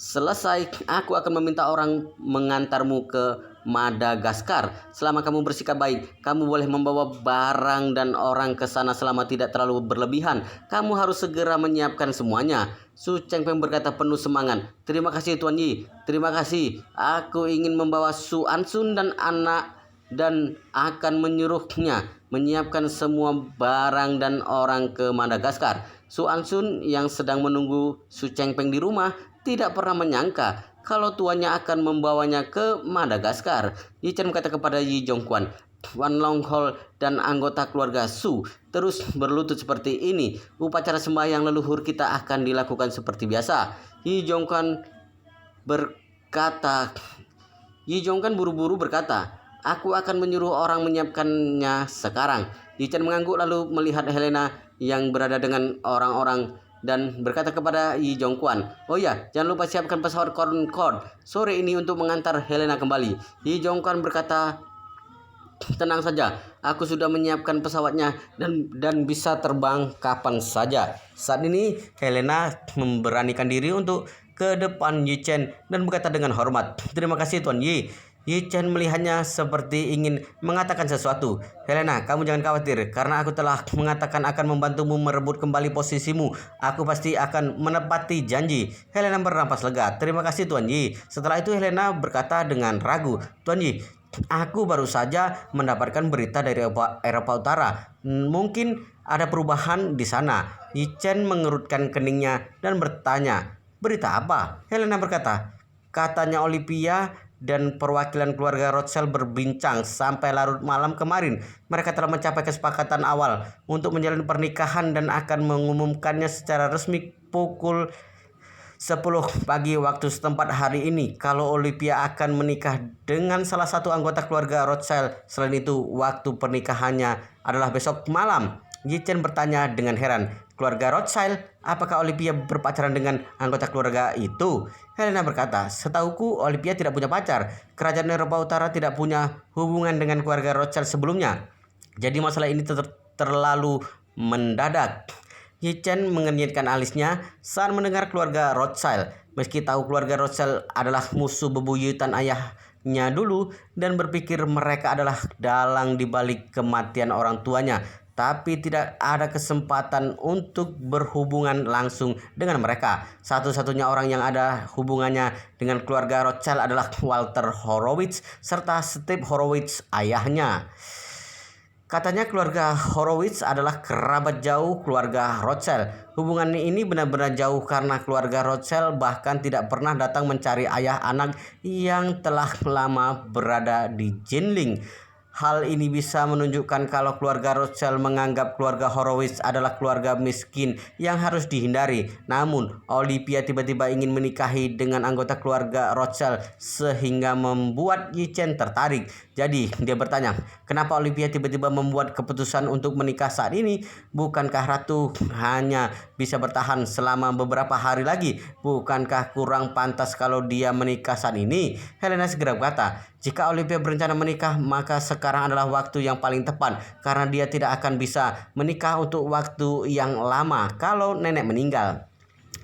selesai, aku akan meminta orang mengantarmu ke Madagaskar. Selama kamu bersikap baik, kamu boleh membawa barang dan orang ke sana selama tidak terlalu berlebihan. Kamu harus segera menyiapkan semuanya. Su Chengpeng berkata penuh semangat. Terima kasih Tuan Yi, terima kasih. Aku ingin membawa Su Ansun dan anak dan akan menyuruhnya menyiapkan semua barang dan orang ke Madagaskar. Su Ansun yang sedang menunggu Su Chengpeng di rumah tidak pernah menyangka kalau tuannya akan membawanya ke Madagaskar. Yi Chen berkata kepada Yi Zhongquan, Wan Longhol dan anggota keluarga Su terus berlutut seperti ini. Upacara sembahyang leluhur kita akan dilakukan seperti biasa. Yi Zhongquan buru-buru berkata, aku akan menyuruh orang menyiapkannya sekarang. Yi Chen mengangguk lalu melihat Helena yang berada dengan orang-orang dan berkata kepada Yi Zhongquan, oh ya, jangan lupa siapkan pesawat Concorde sore ini untuk mengantar Helena kembali. Yi Zhongquan berkata, tenang saja, aku sudah menyiapkan pesawatnya dan bisa terbang kapan saja. Saat ini Helena memberanikan diri untuk ke depan Yi Chen dan berkata dengan hormat, terima kasih Tuan Yi. Yi Chen melihatnya seperti ingin mengatakan sesuatu. Helena, kamu jangan khawatir, karena aku telah mengatakan akan membantumu merebut kembali posisimu. Aku pasti akan menepati janji. Helena bernapas lega. Terima kasih Tuan Yi. Setelah itu Helena berkata dengan ragu, Tuan Yi, aku baru saja mendapatkan berita dari Eropa Utara. Mungkin ada perubahan di sana. Yi Chen mengerutkan keningnya dan bertanya, berita apa? Helena berkata, katanya Olivia dan perwakilan keluarga Rothschild berbincang sampai larut malam kemarin. Mereka telah mencapai kesepakatan awal untuk menjalin pernikahan dan akan mengumumkannya secara resmi pukul 10 pagi waktu setempat hari ini. Kalau Olivia akan menikah dengan salah satu anggota keluarga Rothschild. Selain itu, waktu pernikahannya adalah besok malam. Yi Chen bertanya dengan heran, keluarga Rothschild? Apakah Olivia berpacaran dengan anggota keluarga itu? Helena berkata, setahuku Olivia tidak punya pacar. Kerajaan Eropa Utara tidak punya hubungan dengan keluarga Rothschild sebelumnya. Jadi masalah ini terlalu mendadak. Yi Chen mengernyitkan alisnya saat mendengar keluarga Rothschild. Meski tahu keluarga Rothschild adalah musuh bebuyutan ayahnya dulu dan berpikir mereka adalah dalang di balik kematian orang tuanya, tapi tidak ada kesempatan untuk berhubungan langsung dengan mereka. Satu-satunya orang yang ada hubungannya dengan keluarga Rothschild adalah Walter Horowitz serta Steve Horowitz ayahnya. Katanya keluarga Horowitz adalah kerabat jauh keluarga Rothschild. Hubungan ini benar-benar jauh karena keluarga Rothschild bahkan tidak pernah datang mencari ayah anak yang telah lama berada di Jinling. Hal ini bisa menunjukkan kalau keluarga Rothschild menganggap keluarga Horowitz adalah keluarga miskin yang harus dihindari. Namun, Olivia tiba-tiba ingin menikahi dengan anggota keluarga Rothschild sehingga membuat Yi Chen tertarik. Jadi, dia bertanya, kenapa Olivia tiba-tiba membuat keputusan untuk menikah saat ini? Bukankah Ratu hanya bisa bertahan selama beberapa hari lagi? Bukankah kurang pantas kalau dia menikah saat ini? Helena segera berkata, jika Olivia berencana menikah, maka sekarang adalah waktu yang paling tepat karena dia tidak akan bisa menikah untuk waktu yang lama kalau nenek meninggal.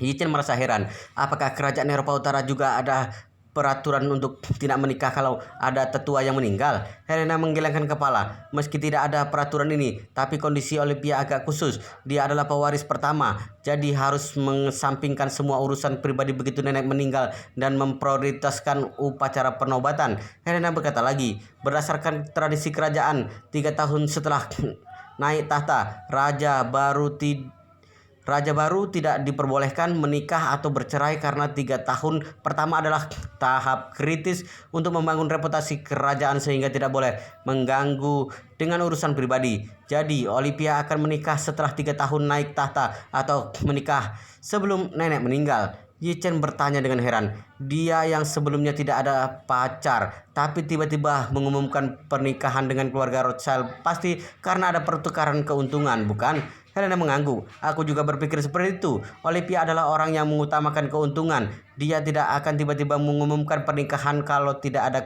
Yi Chen merasa heran, apakah kerajaan Eropa Utara juga ada peraturan untuk tidak menikah kalau ada tetua yang meninggal? Helena menggelengkan kepala. Meski tidak ada peraturan ini, tapi kondisi Olivia agak khusus. Dia adalah pewaris pertama, jadi harus mengesampingkan semua urusan pribadi begitu nenek meninggal dan memprioritaskan upacara penobatan. Helena berkata lagi, berdasarkan tradisi kerajaan, 3 tahun setelah naik tahta, Raja baru tidak diperbolehkan menikah atau bercerai karena 3 tahun pertama adalah tahap kritis untuk membangun reputasi kerajaan sehingga tidak boleh mengganggu dengan urusan pribadi. Jadi Olivia akan menikah setelah 3 tahun naik tahta atau menikah sebelum nenek meninggal. Yi Chen bertanya dengan heran. Dia yang sebelumnya tidak ada pacar, tapi tiba-tiba mengumumkan pernikahan dengan keluarga Rothschild pasti karena ada pertukaran keuntungan, bukan? Helena mengangguk. Aku juga berpikir seperti itu. Olivia adalah orang yang mengutamakan keuntungan. Dia tidak akan tiba-tiba mengumumkan pernikahan kalau tidak ada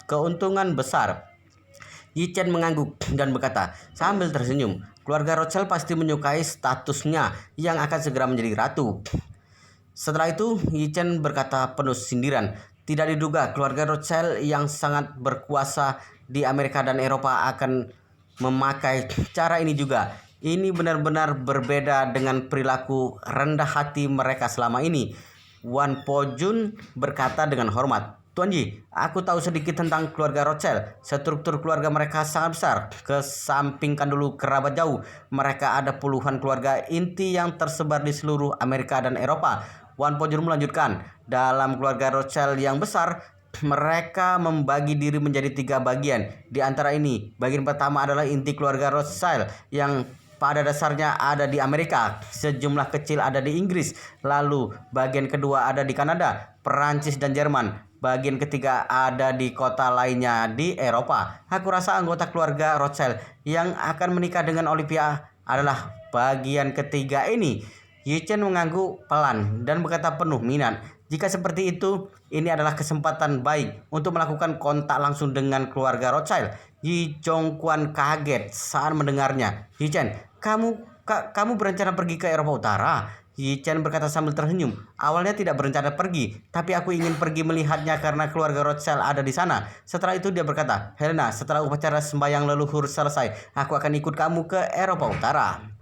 keuntungan besar. Yi Chen mengangguk dan berkata sambil tersenyum, keluarga Rothschild pasti menyukai statusnya yang akan segera menjadi ratu. Setelah itu, Yi Chen berkata penuh sindiran, tidak diduga keluarga Rothschild yang sangat berkuasa di Amerika dan Eropa akan memakai cara ini juga. Ini benar-benar berbeda dengan perilaku rendah hati mereka selama ini. Wan Po Jun berkata dengan hormat, Tuan Yi, aku tahu sedikit tentang keluarga Rothschild. Struktur keluarga mereka sangat besar. Kesampingkan dulu kerabat jauh. Mereka ada puluhan keluarga inti yang tersebar di seluruh Amerika dan Eropa. Wan Po Jun melanjutkan, dalam keluarga Rothschild yang besar, mereka membagi diri menjadi 3 bagian. Di antara ini, bagian pertama adalah inti keluarga Rothschild yang pada dasarnya ada di Amerika, sejumlah kecil ada di Inggris, lalu bagian kedua ada di Kanada, Perancis dan Jerman, bagian ketiga ada di kota lainnya di Eropa. Aku rasa anggota keluarga Rothschild yang akan menikah dengan Olivia adalah bagian ketiga ini. Yi Chen mengangguk pelan dan berkata penuh minat. Jika seperti itu, ini adalah kesempatan baik untuk melakukan kontak langsung dengan keluarga Rothschild. Yi Zhongquan kaget saat mendengarnya. Yi Chen, kamu berencana pergi ke Eropa Utara? Yi Chen berkata sambil tersenyum. Awalnya tidak berencana pergi, tapi aku ingin pergi melihatnya karena keluarga Rothschild ada di sana. Setelah itu dia berkata, Helena, setelah upacara sembahyang leluhur selesai, aku akan ikut kamu ke Eropa Utara.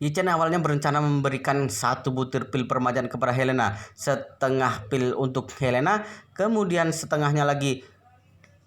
Yi Chen awalnya berencana memberikan 1 butir pil permajaan kepada Helena, setengah pil untuk Helena, kemudian setengahnya lagi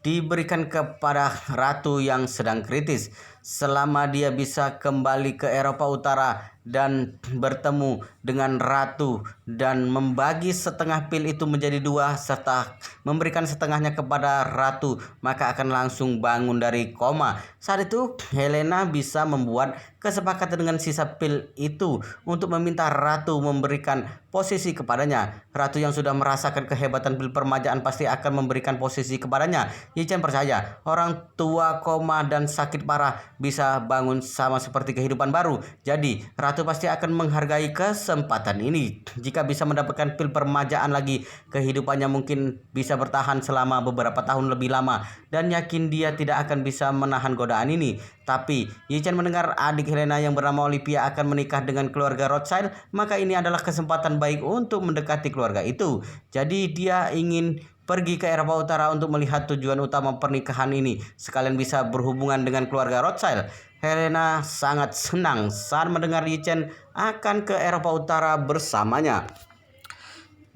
diberikan kepada ratu yang sedang kritis. Selama dia bisa kembali ke Eropa Utara dan bertemu dengan ratu dan membagi setengah pil itu menjadi 2 serta memberikan setengahnya kepada ratu, maka akan langsung bangun dari koma. Saat itu Helena bisa membuat kesepakatan dengan sisa pil itu untuk meminta ratu memberikan posisi kepadanya. Ratu yang sudah merasakan kehebatan pil permajaan pasti akan memberikan posisi kepadanya. Yi Chen percaya orang tua koma dan sakit parah bisa bangun sama seperti kehidupan baru. Jadi ratu pasti akan menghargai kesempatan ini. Jika bisa mendapatkan pil permajaan lagi, kehidupannya mungkin bisa bertahan selama beberapa tahun lebih lama, dan yakin dia tidak akan bisa menahan godaan ini. Tapi Yi Chen mendengar adik Helena yang bernama Olivia akan menikah dengan keluarga Rothschild, maka ini adalah kesempatan baik untuk mendekati keluarga itu. Jadi dia ingin pergi ke Eropa Utara untuk melihat tujuan utama pernikahan ini, sekalian bisa berhubungan dengan keluarga Rothschild. Helena sangat senang saat mendengar Yi Chen akan ke Eropa Utara bersamanya.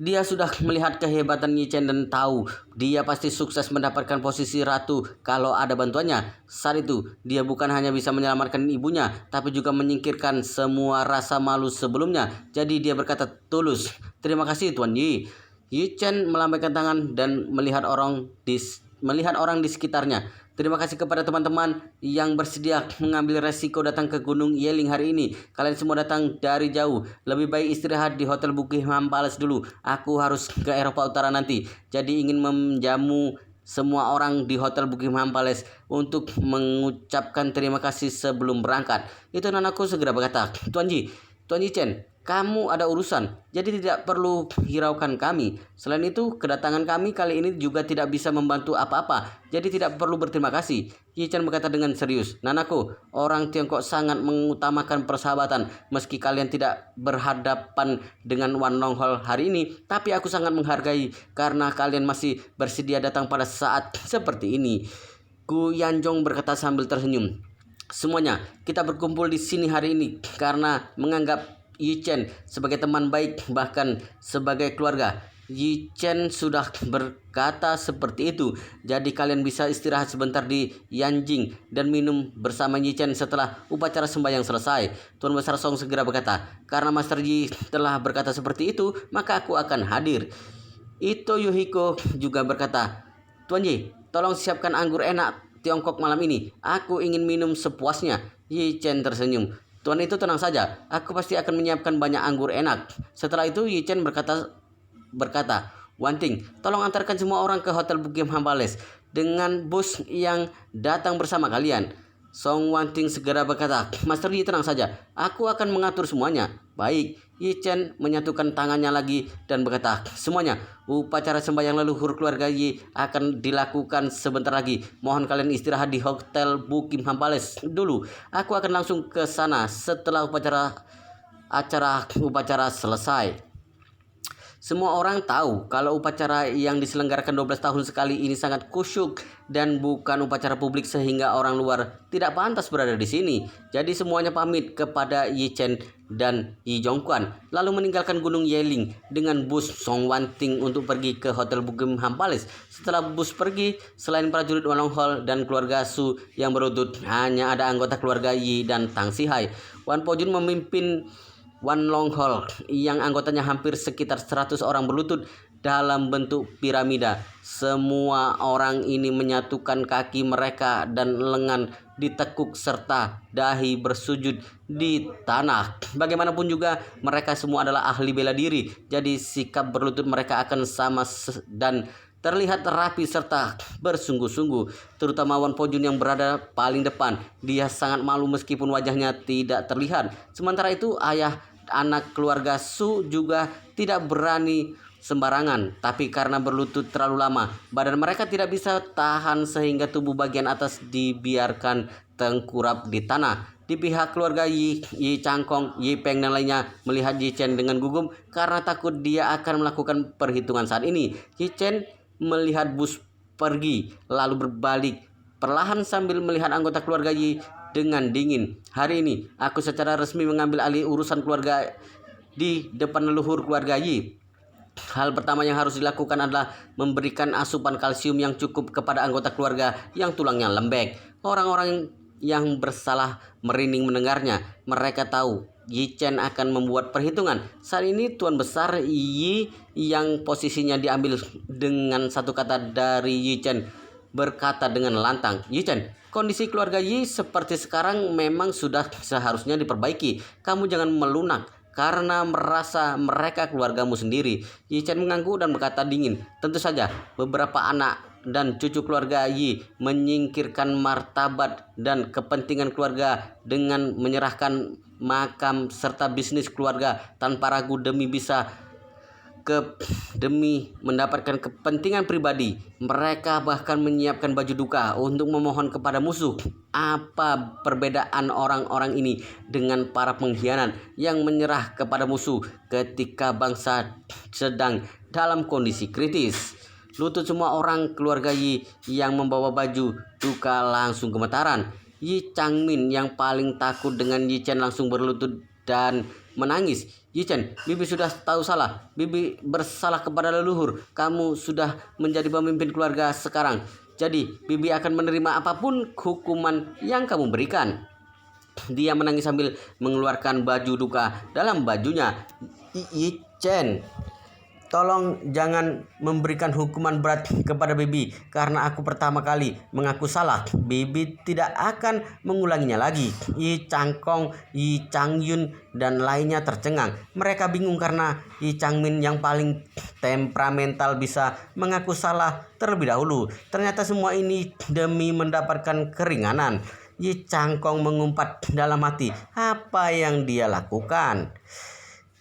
Dia sudah melihat kehebatan Yi Chen dan tahu dia pasti sukses mendapatkan posisi ratu kalau ada bantuannya. Saat itu, dia bukan hanya bisa menyelamatkan ibunya, tapi juga menyingkirkan semua rasa malu sebelumnya. Jadi dia berkata tulus, terima kasih Tuan Yi. Yi Chen melambaikan tangan dan melihat orang di sekitarnya. Terima kasih kepada teman-teman yang bersedia mengambil resiko datang ke Gunung Yeling hari ini. Kalian semua datang dari jauh. Lebih baik istirahat di Hotel Buckingham Palace dulu. Aku harus ke Eropa Utara nanti. Jadi ingin menjamu semua orang di Hotel Buckingham Palace untuk mengucapkan terima kasih sebelum berangkat. Itu nanaku segera berkata, Tuan Yi Chen, kamu ada urusan, jadi tidak perlu hiraukan kami. Selain itu, kedatangan kami kali ini juga tidak bisa membantu apa-apa, jadi tidak perlu berterima kasih. Yi Chen berkata dengan serius, Nanaku, orang Tiongkok sangat mengutamakan persahabatan. Meski kalian tidak berhadapan dengan Wan Longhol hari ini, tapi aku sangat menghargai karena kalian masih bersedia datang pada saat seperti ini. Gu Yanzhong berkata sambil tersenyum. Semuanya, kita berkumpul di sini hari ini karena menganggap Yi Chen sebagai teman baik, bahkan sebagai keluarga. Yi Chen sudah berkata seperti itu. Jadi kalian bisa istirahat sebentar di Yanjing dan minum bersama Yi Chen setelah upacara sembahyang selesai. Tuan Besar Song segera berkata, karena Master Yi telah berkata seperti itu, maka aku akan hadir. Ito Yuhiko juga berkata, Tuan Yi, tolong siapkan anggur enak Tiongkok malam ini. Aku ingin minum sepuasnya. Yi Chen tersenyum. Tuan itu tenang saja, aku pasti akan menyiapkan banyak anggur enak. Setelah itu Yi Chen berkata, Wan Ting, tolong antarkan semua orang ke Hotel Buckingham Palace dengan bus yang datang bersama kalian. Song Wanting segera berkata, Master Yi tenang saja, aku akan mengatur semuanya. Baik, Yi Chen menyatukan tangannya lagi dan berkata, semuanya, upacara sembahyang leluhur keluarga Yi akan dilakukan sebentar lagi. Mohon kalian istirahat di Hotel Buckingham Palace dulu. Aku akan langsung ke sana setelah upacara selesai. Semua orang tahu kalau upacara yang diselenggarakan 12 tahun sekali ini sangat kusyuk dan bukan upacara publik sehingga orang luar tidak pantas berada di sini. Jadi semuanya pamit kepada Yi Chen dan Yi Zhongquan lalu meninggalkan Gunung Yeling dengan bus Song Wanting untuk pergi ke Hotel Buckingham Palace. Setelah bus pergi, selain prajurit Wan Longhol dan keluarga Su yang berlutut, hanya ada anggota keluarga Yi dan Tang Sihai. Wan Pojun memimpin Wan Longhol yang anggotanya hampir sekitar 100 orang berlutut dalam bentuk piramida. Semua orang ini menyatukan kaki mereka dan lengan ditekuk serta dahi bersujud di tanah. Bagaimanapun juga mereka semua adalah ahli bela diri. Jadi sikap berlutut mereka akan sama dan terlihat rapi serta bersungguh-sungguh. Terutama Wan Pojun yang berada paling depan. Dia sangat malu meskipun wajahnya tidak terlihat. Sementara itu ayah anak keluarga Su juga tidak berani sembarangan, tapi karena berlutut terlalu lama, badan mereka tidak bisa tahan sehingga tubuh bagian atas dibiarkan tengkurap di tanah. Di pihak keluarga Yi Changkong, Yi Peng dan lainnya melihat Yi Chen dengan gugum karena takut dia akan melakukan perhitungan saat ini. Yi Chen melihat bus pergi lalu berbalik perlahan sambil melihat anggota keluarga Yi dengan dingin. Hari ini aku secara resmi mengambil alih urusan keluarga di depan leluhur keluarga Yi. Hal pertama yang harus dilakukan adalah memberikan asupan kalsium yang cukup kepada anggota keluarga yang tulangnya lembek. Orang-orang yang bersalah merinding mendengarnya. Mereka tahu Yi Chen akan membuat perhitungan. Saat ini Tuan Besar Yi yang posisinya diambil dengan satu kata dari Yi Chen berkata dengan lantang, Yi Chen, kondisi keluarga Yi seperti sekarang memang sudah seharusnya diperbaiki. Kamu jangan melunak karena merasa mereka keluargamu sendiri. Yi Chen mengangguk dan berkata dingin, tentu saja beberapa anak dan cucu keluarga Yi menyingkirkan martabat dan kepentingan keluarga dengan menyerahkan makam serta bisnis keluarga tanpa ragu demi mendapatkan kepentingan pribadi. Mereka bahkan menyiapkan baju duka untuk memohon kepada musuh. Apa perbedaan orang-orang ini dengan para pengkhianat yang menyerah kepada musuh ketika bangsa sedang dalam kondisi kritis? Lutut semua orang keluarga Yi yang membawa baju duka langsung gemetaran. Yi Changmin yang paling takut dengan Yi Chen langsung berlutut dan menangis. Yi Chen, Bibi sudah tahu salah. Bibi bersalah kepada leluhur. Kamu sudah menjadi pemimpin keluarga sekarang. Jadi, Bibi akan menerima apapun hukuman yang kamu berikan. Dia menangis sambil mengeluarkan baju duka dalam bajunya. Yi Chen, tolong jangan memberikan hukuman berat kepada Bibi karena aku pertama kali mengaku salah. Bibi tidak akan mengulanginya lagi. Yi Changkong, Yi Changyun dan lainnya tercengang. Mereka bingung karena Yi Changmin yang paling temperamental bisa mengaku salah terlebih dahulu. Ternyata semua ini demi mendapatkan keringanan. Yi Changkong mengumpat dalam hati apa yang dia lakukan.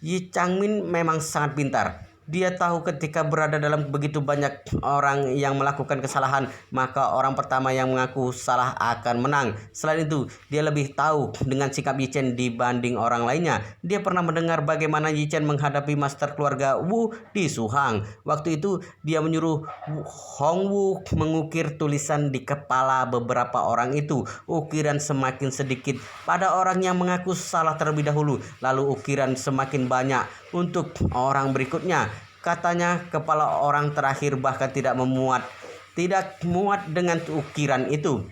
Yi Changmin memang sangat pintar. Dia tahu ketika berada dalam begitu banyak orang yang melakukan kesalahan, maka orang pertama yang mengaku salah akan menang. Selain itu, dia lebih tahu dengan sikap Yi Chen dibanding orang lainnya. Dia pernah mendengar bagaimana Yi Chen menghadapi master keluarga Wu di Suhang. Waktu itu, dia menyuruh Hong Wu mengukir tulisan di kepala beberapa orang itu. Ukiran semakin sedikit pada orang yang mengaku salah terlebih dahulu, lalu ukiran semakin banyak untuk orang berikutnya. Katanya kepala orang terakhir bahkan tidak muat dengan ukiran itu.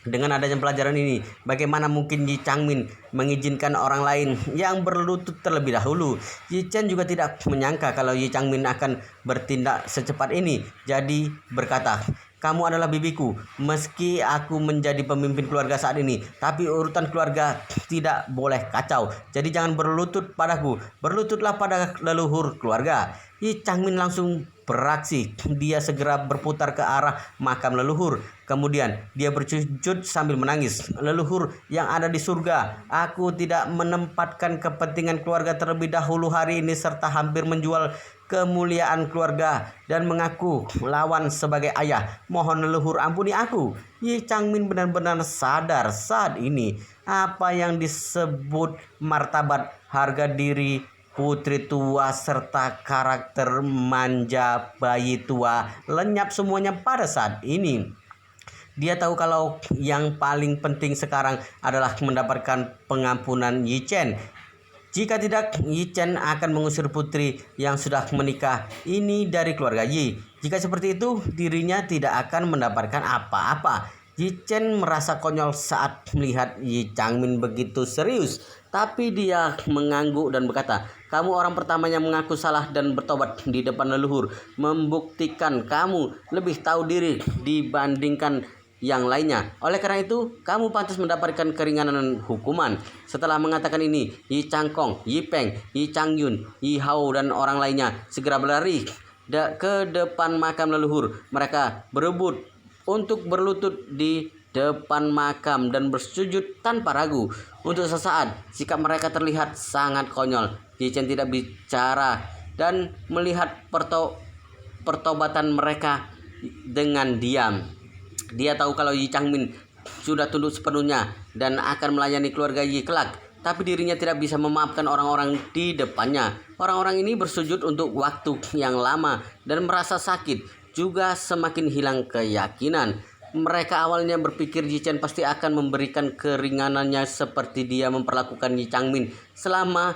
Dengan adanya pelajaran ini, bagaimana mungkin Yi Changmin mengizinkan orang lain yang berlutut terlebih dahulu? Yi Chen juga tidak menyangka kalau Yi Changmin akan bertindak secepat ini. Jadi berkata, kamu adalah bibiku. Meski aku menjadi pemimpin keluarga saat ini, tapi urutan keluarga tidak boleh kacau. Jadi jangan berlutut padaku, berlututlah pada leluhur keluarga. Yi Changmin langsung beraksi. Dia segera berputar ke arah makam leluhur. Kemudian dia bersujud sambil menangis. Leluhur yang ada di surga, aku tidak menempatkan kepentingan keluarga terlebih dahulu hari ini serta hampir menjual kemuliaan keluarga dan mengaku lawan sebagai ayah. Mohon leluhur ampuni aku. Yi Changmin benar-benar sadar saat ini apa yang disebut martabat, harga diri putri tua serta karakter manja bayi tua lenyap semuanya pada saat ini. Dia tahu kalau yang paling penting sekarang adalah mendapatkan pengampunan Yi Chen. Jika tidak, Yi Chen akan mengusir putri yang sudah menikah ini dari keluarga Yi. Jika seperti itu, dirinya tidak akan mendapatkan apa-apa. Yi Chen merasa konyol saat melihat Yi Changmin begitu serius. Tapi dia mengangguk dan berkata, kamu orang pertama yang mengaku salah dan bertobat di depan leluhur. Membuktikan kamu lebih tahu diri dibandingkan yang lainnya. Oleh karena itu, kamu pantas mendapatkan keringanan hukuman. Setelah mengatakan ini, Yi Changkong, Yi Peng, Yi Changyun, Yi Hao dan orang lainnya segera berlari ke depan makam leluhur. Mereka berebut untuk berlutut di depan makam dan bersujud tanpa ragu. Untuk sesaat, sikap mereka terlihat sangat konyol. Yi Chen tidak bicara dan melihat pertobatan mereka dengan diam. Dia tahu kalau Yi Changmin sudah tunduk sepenuhnya dan akan melayani keluarga Yi kelak. Tapi dirinya tidak bisa memaafkan orang-orang di depannya. Orang-orang ini bersujud untuk waktu yang lama dan merasa sakit. Juga semakin hilang keyakinan. Mereka awalnya berpikir Yi Chen pasti akan memberikan keringanannya seperti dia memperlakukan Yi Changmin selama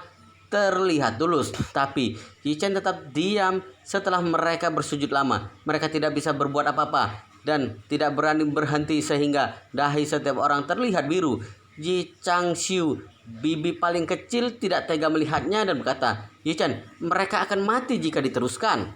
terlihat tulus. Tapi Yi Chen tetap diam setelah mereka bersujud lama. Mereka tidak bisa berbuat apa-apa dan tidak berani berhenti sehingga dahi setiap orang terlihat biru. Yi Changxiu, bibi paling kecil, tidak tega melihatnya dan berkata, Yi Chen, mereka akan mati jika diteruskan.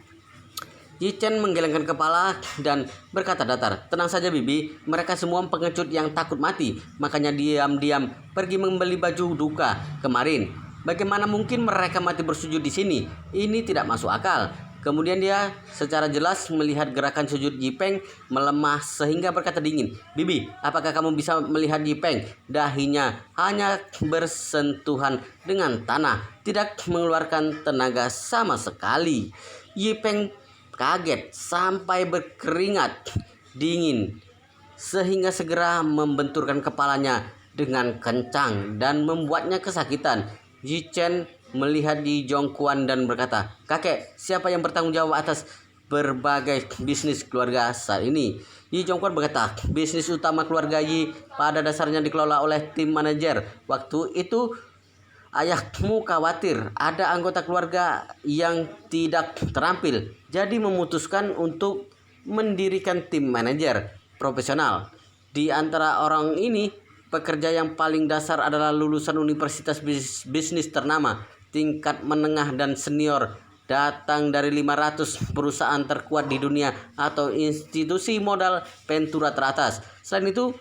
Yi Chen menggelengkan kepala dan berkata datar, tenang saja bibi, mereka semua pengecut yang takut mati. Makanya diam-diam pergi membeli baju duka kemarin. Bagaimana mungkin mereka mati bersujud di sini? Ini tidak masuk akal. Kemudian dia secara jelas melihat gerakan sujud Yi Peng melemah sehingga berkata dingin, bibi, apakah kamu bisa melihat Yi Peng? Dahinya hanya bersentuhan dengan tanah, tidak mengeluarkan tenaga sama sekali. Yi Peng kaget sampai berkeringat dingin sehingga segera membenturkan kepalanya dengan kencang dan membuatnya kesakitan. Yi Chen melihat Yi Zhongquan dan berkata, kakek, siapa yang bertanggung jawab atas berbagai bisnis keluarga saat ini? Yi Zhongquan berkata, bisnis utama keluarga Yi pada dasarnya dikelola oleh tim manajer. Waktu itu ayahmu khawatir ada anggota keluarga yang tidak terampil, jadi memutuskan untuk mendirikan tim manajer profesional. Di antara orang ini, pekerja yang paling dasar adalah lulusan universitas bisnis ternama, tingkat menengah dan senior, datang dari 500 perusahaan terkuat di dunia atau institusi modal ventura teratas. Selain itu,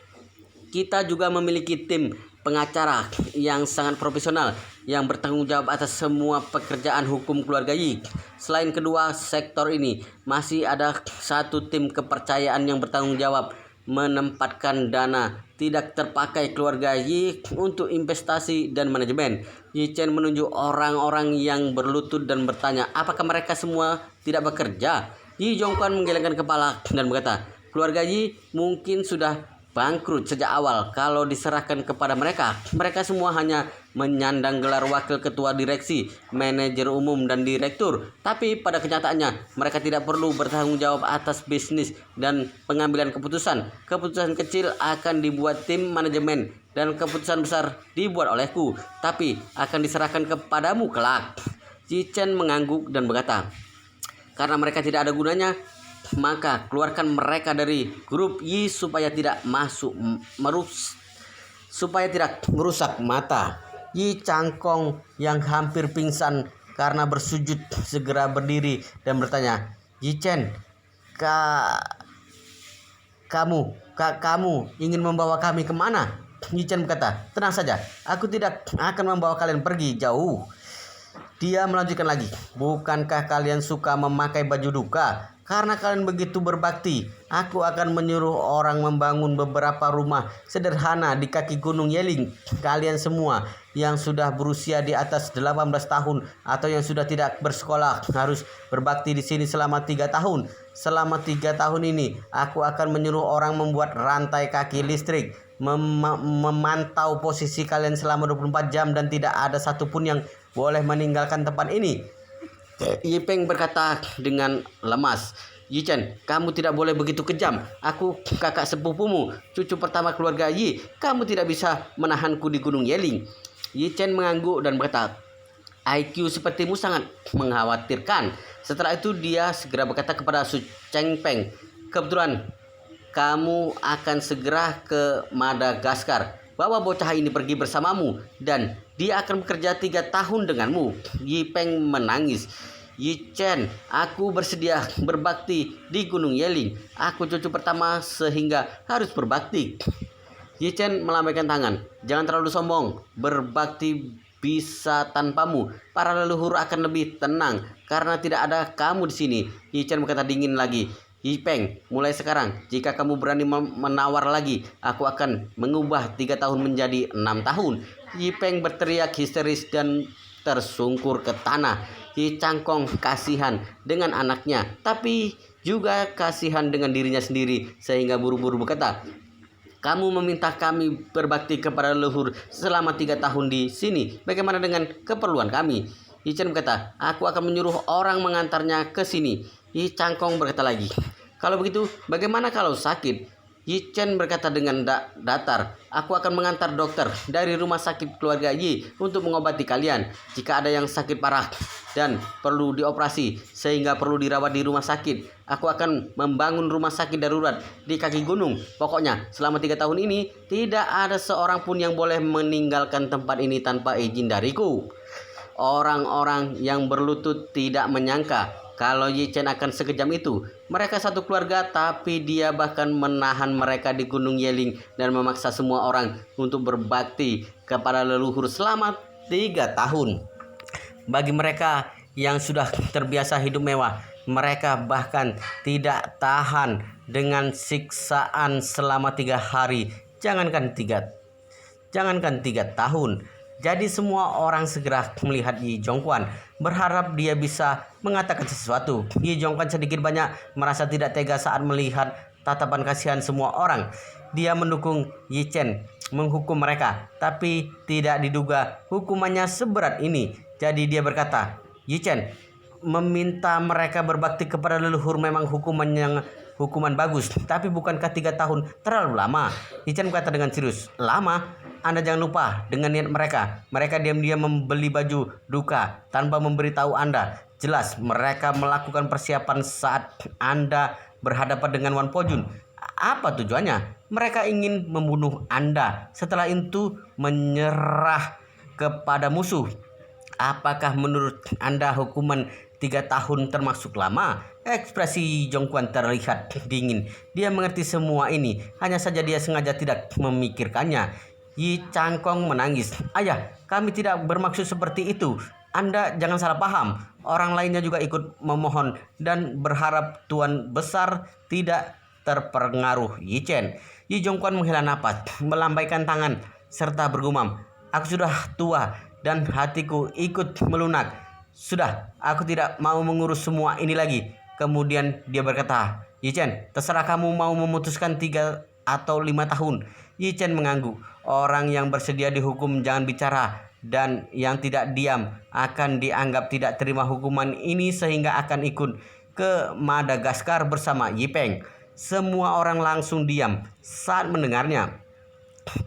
kita juga memiliki tim pengacara yang sangat profesional yang bertanggung jawab atas semua pekerjaan hukum keluarga Yi. Selain kedua sektor ini, masih ada satu tim kepercayaan yang bertanggung jawab menempatkan dana tidak terpakai keluarga Yi untuk investasi dan manajemen. Yi Chen menunjuk orang-orang yang berlutut dan bertanya, apakah mereka semua tidak bekerja? Yi Zhongquan menggelengkan kepala dan berkata, keluarga Yi mungkin sudah bangkrut sejak awal kalau diserahkan kepada mereka. Mereka semua hanya menyandang gelar wakil ketua direksi, manajer umum, dan direktur. Tapi pada kenyataannya, mereka tidak perlu bertanggung jawab atas bisnis dan pengambilan keputusan. Keputusan kecil akan dibuat tim manajemen dan keputusan besar dibuat olehku, tapi akan diserahkan kepadamu kelak. Yi Chen mengangguk dan berkata, karena mereka tidak ada gunanya, maka keluarkan mereka dari grup Yi supaya tidak merusak mata. Yi Changkong yang hampir pingsan karena bersujud segera berdiri dan bertanya, Yi Chen, Kamu ingin membawa kami kemana? Yi Chen berkata, tenang saja, aku tidak akan membawa kalian pergi jauh. Dia melanjutkan lagi, bukankah kalian suka memakai baju duka? Karena kalian begitu berbakti, aku akan menyuruh orang membangun beberapa rumah sederhana di kaki Gunung Yeling. Kalian semua yang sudah berusia di atas 18 tahun atau yang sudah tidak bersekolah harus berbakti di sini selama 3 tahun. Selama 3 tahun ini, aku akan menyuruh orang membuat rantai kaki listrik, memantau posisi kalian selama 24 jam dan tidak ada satupun yang boleh meninggalkan tempat ini. Yi Peng berkata dengan lemas, Yi Chen, kamu tidak boleh begitu kejam. Aku kakak sepupumu, cucu pertama keluarga Yi. Kamu tidak bisa menahanku di Gunung Yeling. Yi Chen mengangguk dan berkata, IQ sepertimu sangat mengkhawatirkan. Setelah itu dia segera berkata kepada Su Chengpeng, kebetulan kamu akan segera ke Madagaskar. Bawa bocah ini pergi bersamamu dan dia akan bekerja 3 tahun denganmu. Yi Peng menangis. Yi Chen, aku bersedia berbakti di Gunung Yeling. Aku cucu pertama sehingga harus berbakti. Yi Chen melambaikan tangan. Jangan terlalu sombong. Berbakti bisa tanpamu. Para leluhur akan lebih tenang karena tidak ada kamu di sini. Yi Chen berkata dingin lagi. Yi Peng, mulai sekarang, jika kamu berani menawar lagi, aku akan mengubah 3 tahun menjadi 6 tahun. Yi Peng berteriak histeris dan tersungkur ke tanah. Yi Changkong kasihan dengan anaknya, tapi juga kasihan dengan dirinya sendiri, sehingga buru-buru berkata, kamu meminta kami berbakti kepada leluhur selama 3 tahun di sini. Bagaimana dengan keperluan kami? Yi Chen berkata, aku akan menyuruh orang mengantarnya ke sini. Yi Changkong berkata lagi, kalau begitu bagaimana kalau sakit? Yi Chen berkata dengan datar, aku akan mengantar dokter dari rumah sakit keluarga Yi untuk mengobati kalian. Jika ada yang sakit parah dan perlu dioperasi sehingga perlu dirawat di rumah sakit, aku akan membangun rumah sakit darurat di kaki gunung. Pokoknya selama 3 tahun ini tidak ada seorang pun yang boleh meninggalkan tempat ini tanpa izin dariku. Orang-orang yang berlutut tidak menyangka kalau Yi Chen akan sekejam itu. Mereka satu keluarga, tapi dia bahkan menahan mereka di Gunung Yeling dan memaksa semua orang untuk berbakti kepada leluhur selama 3 tahun. Bagi mereka yang sudah terbiasa hidup mewah, mereka bahkan tidak tahan dengan siksaan selama 3 hari. Jangankan 3 tahun. Jadi semua orang segera melihat Yi Zhongguan, berharap dia bisa mengatakan sesuatu. Yi Zhongguan sedikit banyak merasa tidak tega saat melihat tatapan kasihan semua orang. Dia mendukung Yi Chen menghukum mereka, tapi tidak diduga hukumannya seberat ini. Jadi dia berkata, Yi Chen, meminta mereka berbakti kepada leluhur memang hukuman bagus, tapi bukankah 3 tahun terlalu lama? Yi Chen berkata dengan serius, lama? Anda jangan lupa dengan niat mereka. Mereka diam-diam membeli baju duka tanpa memberitahu Anda. Jelas mereka melakukan persiapan saat Anda berhadapan dengan Wan Pojun. Apa tujuannya? Mereka ingin membunuh Anda. Setelah itu menyerah kepada musuh. Apakah menurut Anda hukuman 3 tahun termasuk lama? Ekspresi Zhongguan terlihat dingin. Dia mengerti semua ini. Hanya saja dia sengaja tidak memikirkannya. Yi Changkong menangis. Ayah, kami tidak bermaksud seperti itu. Anda jangan salah paham. Orang lainnya juga ikut memohon dan berharap Tuan Besar tidak terpengaruh Yi Chen. Yi Zhongguan menghela napas, melambaikan tangan, serta bergumam. Aku sudah tua dan hatiku ikut melunak. Sudah, aku tidak mau mengurus semua ini lagi. Kemudian dia berkata, Yi Chen, terserah kamu mau memutuskan 3 atau 5 tahun. Yi Chen mengangguk. Orang yang bersedia dihukum jangan bicara, dan yang tidak diam akan dianggap tidak terima hukuman ini sehingga akan ikut ke Madagaskar bersama Yi Peng. Semua orang langsung diam saat mendengarnya.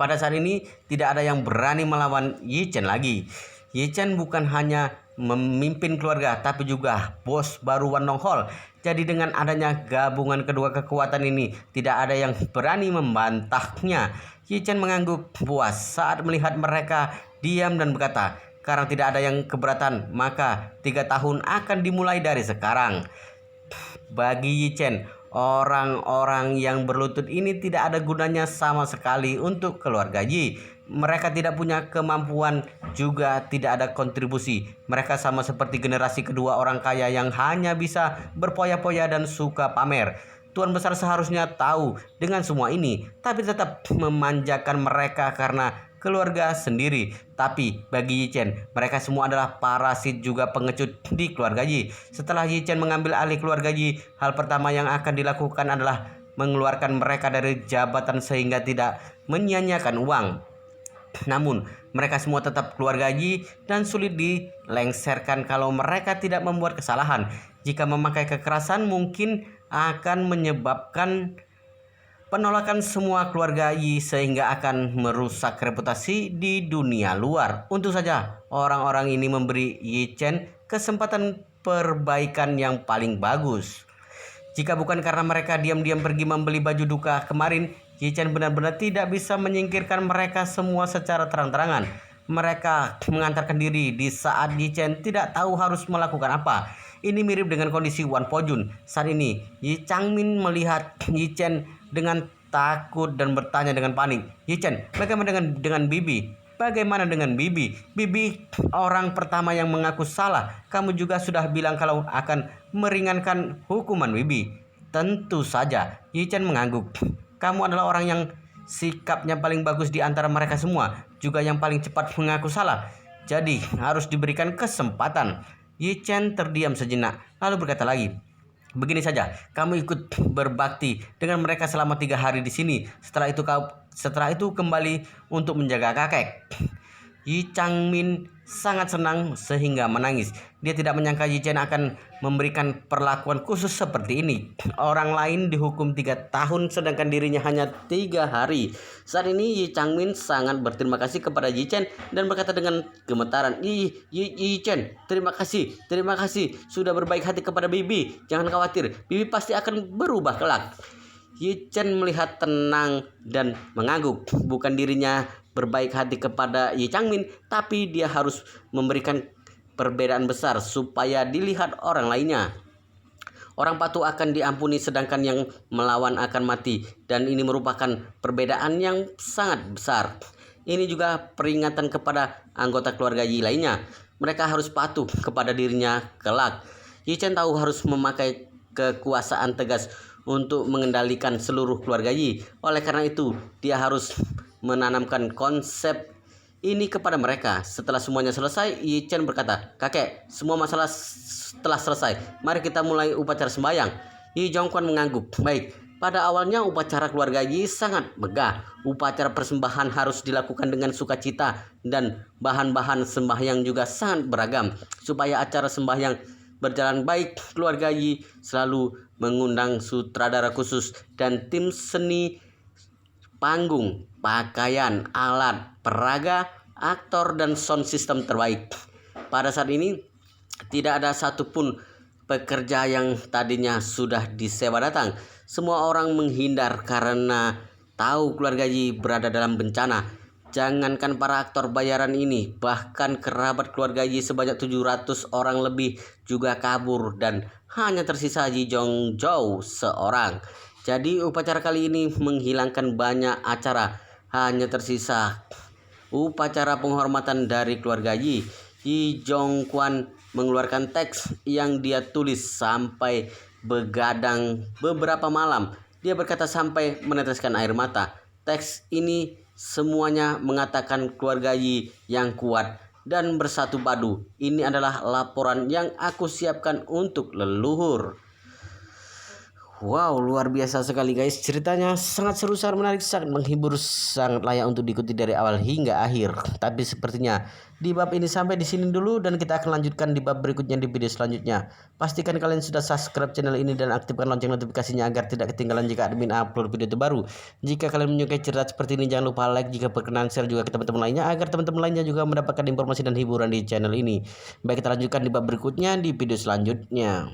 Pada saat ini tidak ada yang berani melawan Yi Chen lagi. Yi Chen bukan hanya memimpin keluarga tapi juga bos baru Wan Nonghol. Jadi dengan adanya gabungan kedua kekuatan ini tidak ada yang berani membantahnya. Yi Chen mengangguk puas saat melihat mereka diam dan berkata, karena tidak ada yang keberatan maka 3 tahun akan dimulai dari sekarang. Bagi Yi Chen, Orang-orang yang berlutut ini tidak ada gunanya sama sekali untuk keluarga Yi. Mereka tidak punya kemampuan, juga tidak ada kontribusi. Mereka sama seperti generasi kedua orang kaya yang hanya bisa berpoya-poya dan suka pamer. Tuan besar seharusnya tahu dengan semua ini, tapi tetap memanjakan mereka karena keluarga sendiri. Tapi bagi Yi Chen, mereka semua adalah parasit juga pengecut di keluarga Yi. Setelah Yi Chen mengambil alih keluarga Yi, hal pertama yang akan dilakukan adalah mengeluarkan mereka dari jabatan sehingga tidak menyia-nyiakan uang. Namun, mereka semua tetap keluarga Yi dan sulit dilengsarkan kalau mereka tidak membuat kesalahan. Jika memakai kekerasan mungkin akan menyebabkan penolakan semua keluarga Yi sehingga akan merusak reputasi di dunia luar. Untung saja orang-orang ini memberi Yi Chen kesempatan perbaikan yang paling bagus. Jika bukan karena mereka diam-diam pergi membeli baju duka kemarin, Yi Chen benar-benar tidak bisa menyingkirkan mereka semua secara terang-terangan. Mereka mengantarkan diri di saat Yi Chen tidak tahu harus melakukan apa. Ini mirip dengan kondisi Wan Po Jun. Saat ini, Yi Changmin melihat Yi Chen dengan takut dan bertanya dengan panik, "Yi Chen, bagaimana dengan Bibi? Bagaimana dengan Bibi? Bibi orang pertama yang mengaku salah. Kamu juga sudah bilang kalau akan meringankan hukuman Bibi." Tentu saja, Yi Chen mengangguk. "Kamu adalah orang yang sikapnya paling bagus di antara mereka semua, juga yang paling cepat mengaku salah. Jadi harus diberikan kesempatan." Yi Chen terdiam sejenak, lalu berkata lagi, "Begini saja, kamu ikut berbakti dengan mereka selama 3 hari di sini. Setelah itu kembali untuk menjaga kakek." Yi Changmin sangat senang sehingga menangis. Dia tidak menyangka Yi Chen akan memberikan perlakuan khusus seperti ini. Orang lain dihukum 3 tahun sedangkan dirinya hanya 3 hari. Saat ini Yi Changmin sangat berterima kasih kepada Yi Chen dan berkata dengan gemetaran, Yi Chen, terima kasih sudah berbaik hati kepada Bibi. Jangan khawatir, Bibi pasti akan berubah kelak." Yi Chen melihat tenang dan mengangguk. Bukan dirinya berbaik hati kepada Yi Changmin, tapi dia harus memberikan perbedaan besar supaya dilihat orang lainnya. Orang patuh akan diampuni sedangkan yang melawan akan mati, dan ini merupakan perbedaan yang sangat besar. Ini juga peringatan kepada anggota keluarga Yi lainnya. Mereka harus patuh kepada dirinya kelak. Yi Chen tahu harus memakai kekuasaan tegas untuk mengendalikan seluruh keluarga Yi. Oleh karena itu, dia harus menanamkan konsep ini kepada mereka. Setelah semuanya selesai, Yi Chen berkata, "Kakek, semua masalah telah selesai. Mari kita mulai upacara sembahyang." Yi Zhongquan mengangguk. "Baik." Pada awalnya upacara keluarga Yi sangat megah. Upacara persembahan harus dilakukan dengan sukacita dan bahan-bahan sembahyang juga sangat beragam. Supaya acara sembahyang berjalan baik, keluarga Yi selalu mengundang sutradara khusus dan tim seni panggung, pakaian, alat, peraga, aktor, dan sound system terbaik. Pada saat ini, tidak ada satupun pekerja yang tadinya sudah disewa datang. Semua orang menghindar karena tahu keluarga Yi berada dalam bencana. Jangankan para aktor bayaran ini, bahkan kerabat keluarga Yi sebanyak 700 orang lebih juga kabur dan hanya tersisa Yi Zhongzhou seorang. Jadi upacara kali ini menghilangkan banyak acara. Hanya tersisa upacara penghormatan dari keluarga Yi. Yi Zhongquan mengeluarkan teks yang dia tulis sampai begadang beberapa malam. Dia berkata sampai meneteskan air mata. Teks ini semuanya mengatakan keluarga Yi yang kuat dan bersatu padu. Ini adalah laporan yang aku siapkan untuk leluhur. Wow, luar biasa sekali guys. Ceritanya sangat seru, sangat menarik, sangat menghibur, sangat layak untuk diikuti dari awal hingga akhir. Tapi sepertinya di bab ini sampai di sini dulu dan kita akan lanjutkan di bab berikutnya di video selanjutnya. Pastikan kalian sudah subscribe channel ini dan aktifkan lonceng notifikasinya agar tidak ketinggalan jika admin upload video terbaru. Jika kalian menyukai cerita seperti ini, jangan lupa like, jika berkenan share juga ke teman-teman lainnya agar teman-teman lainnya juga mendapatkan informasi dan hiburan di channel ini. Baik, kita lanjutkan di bab berikutnya di video selanjutnya.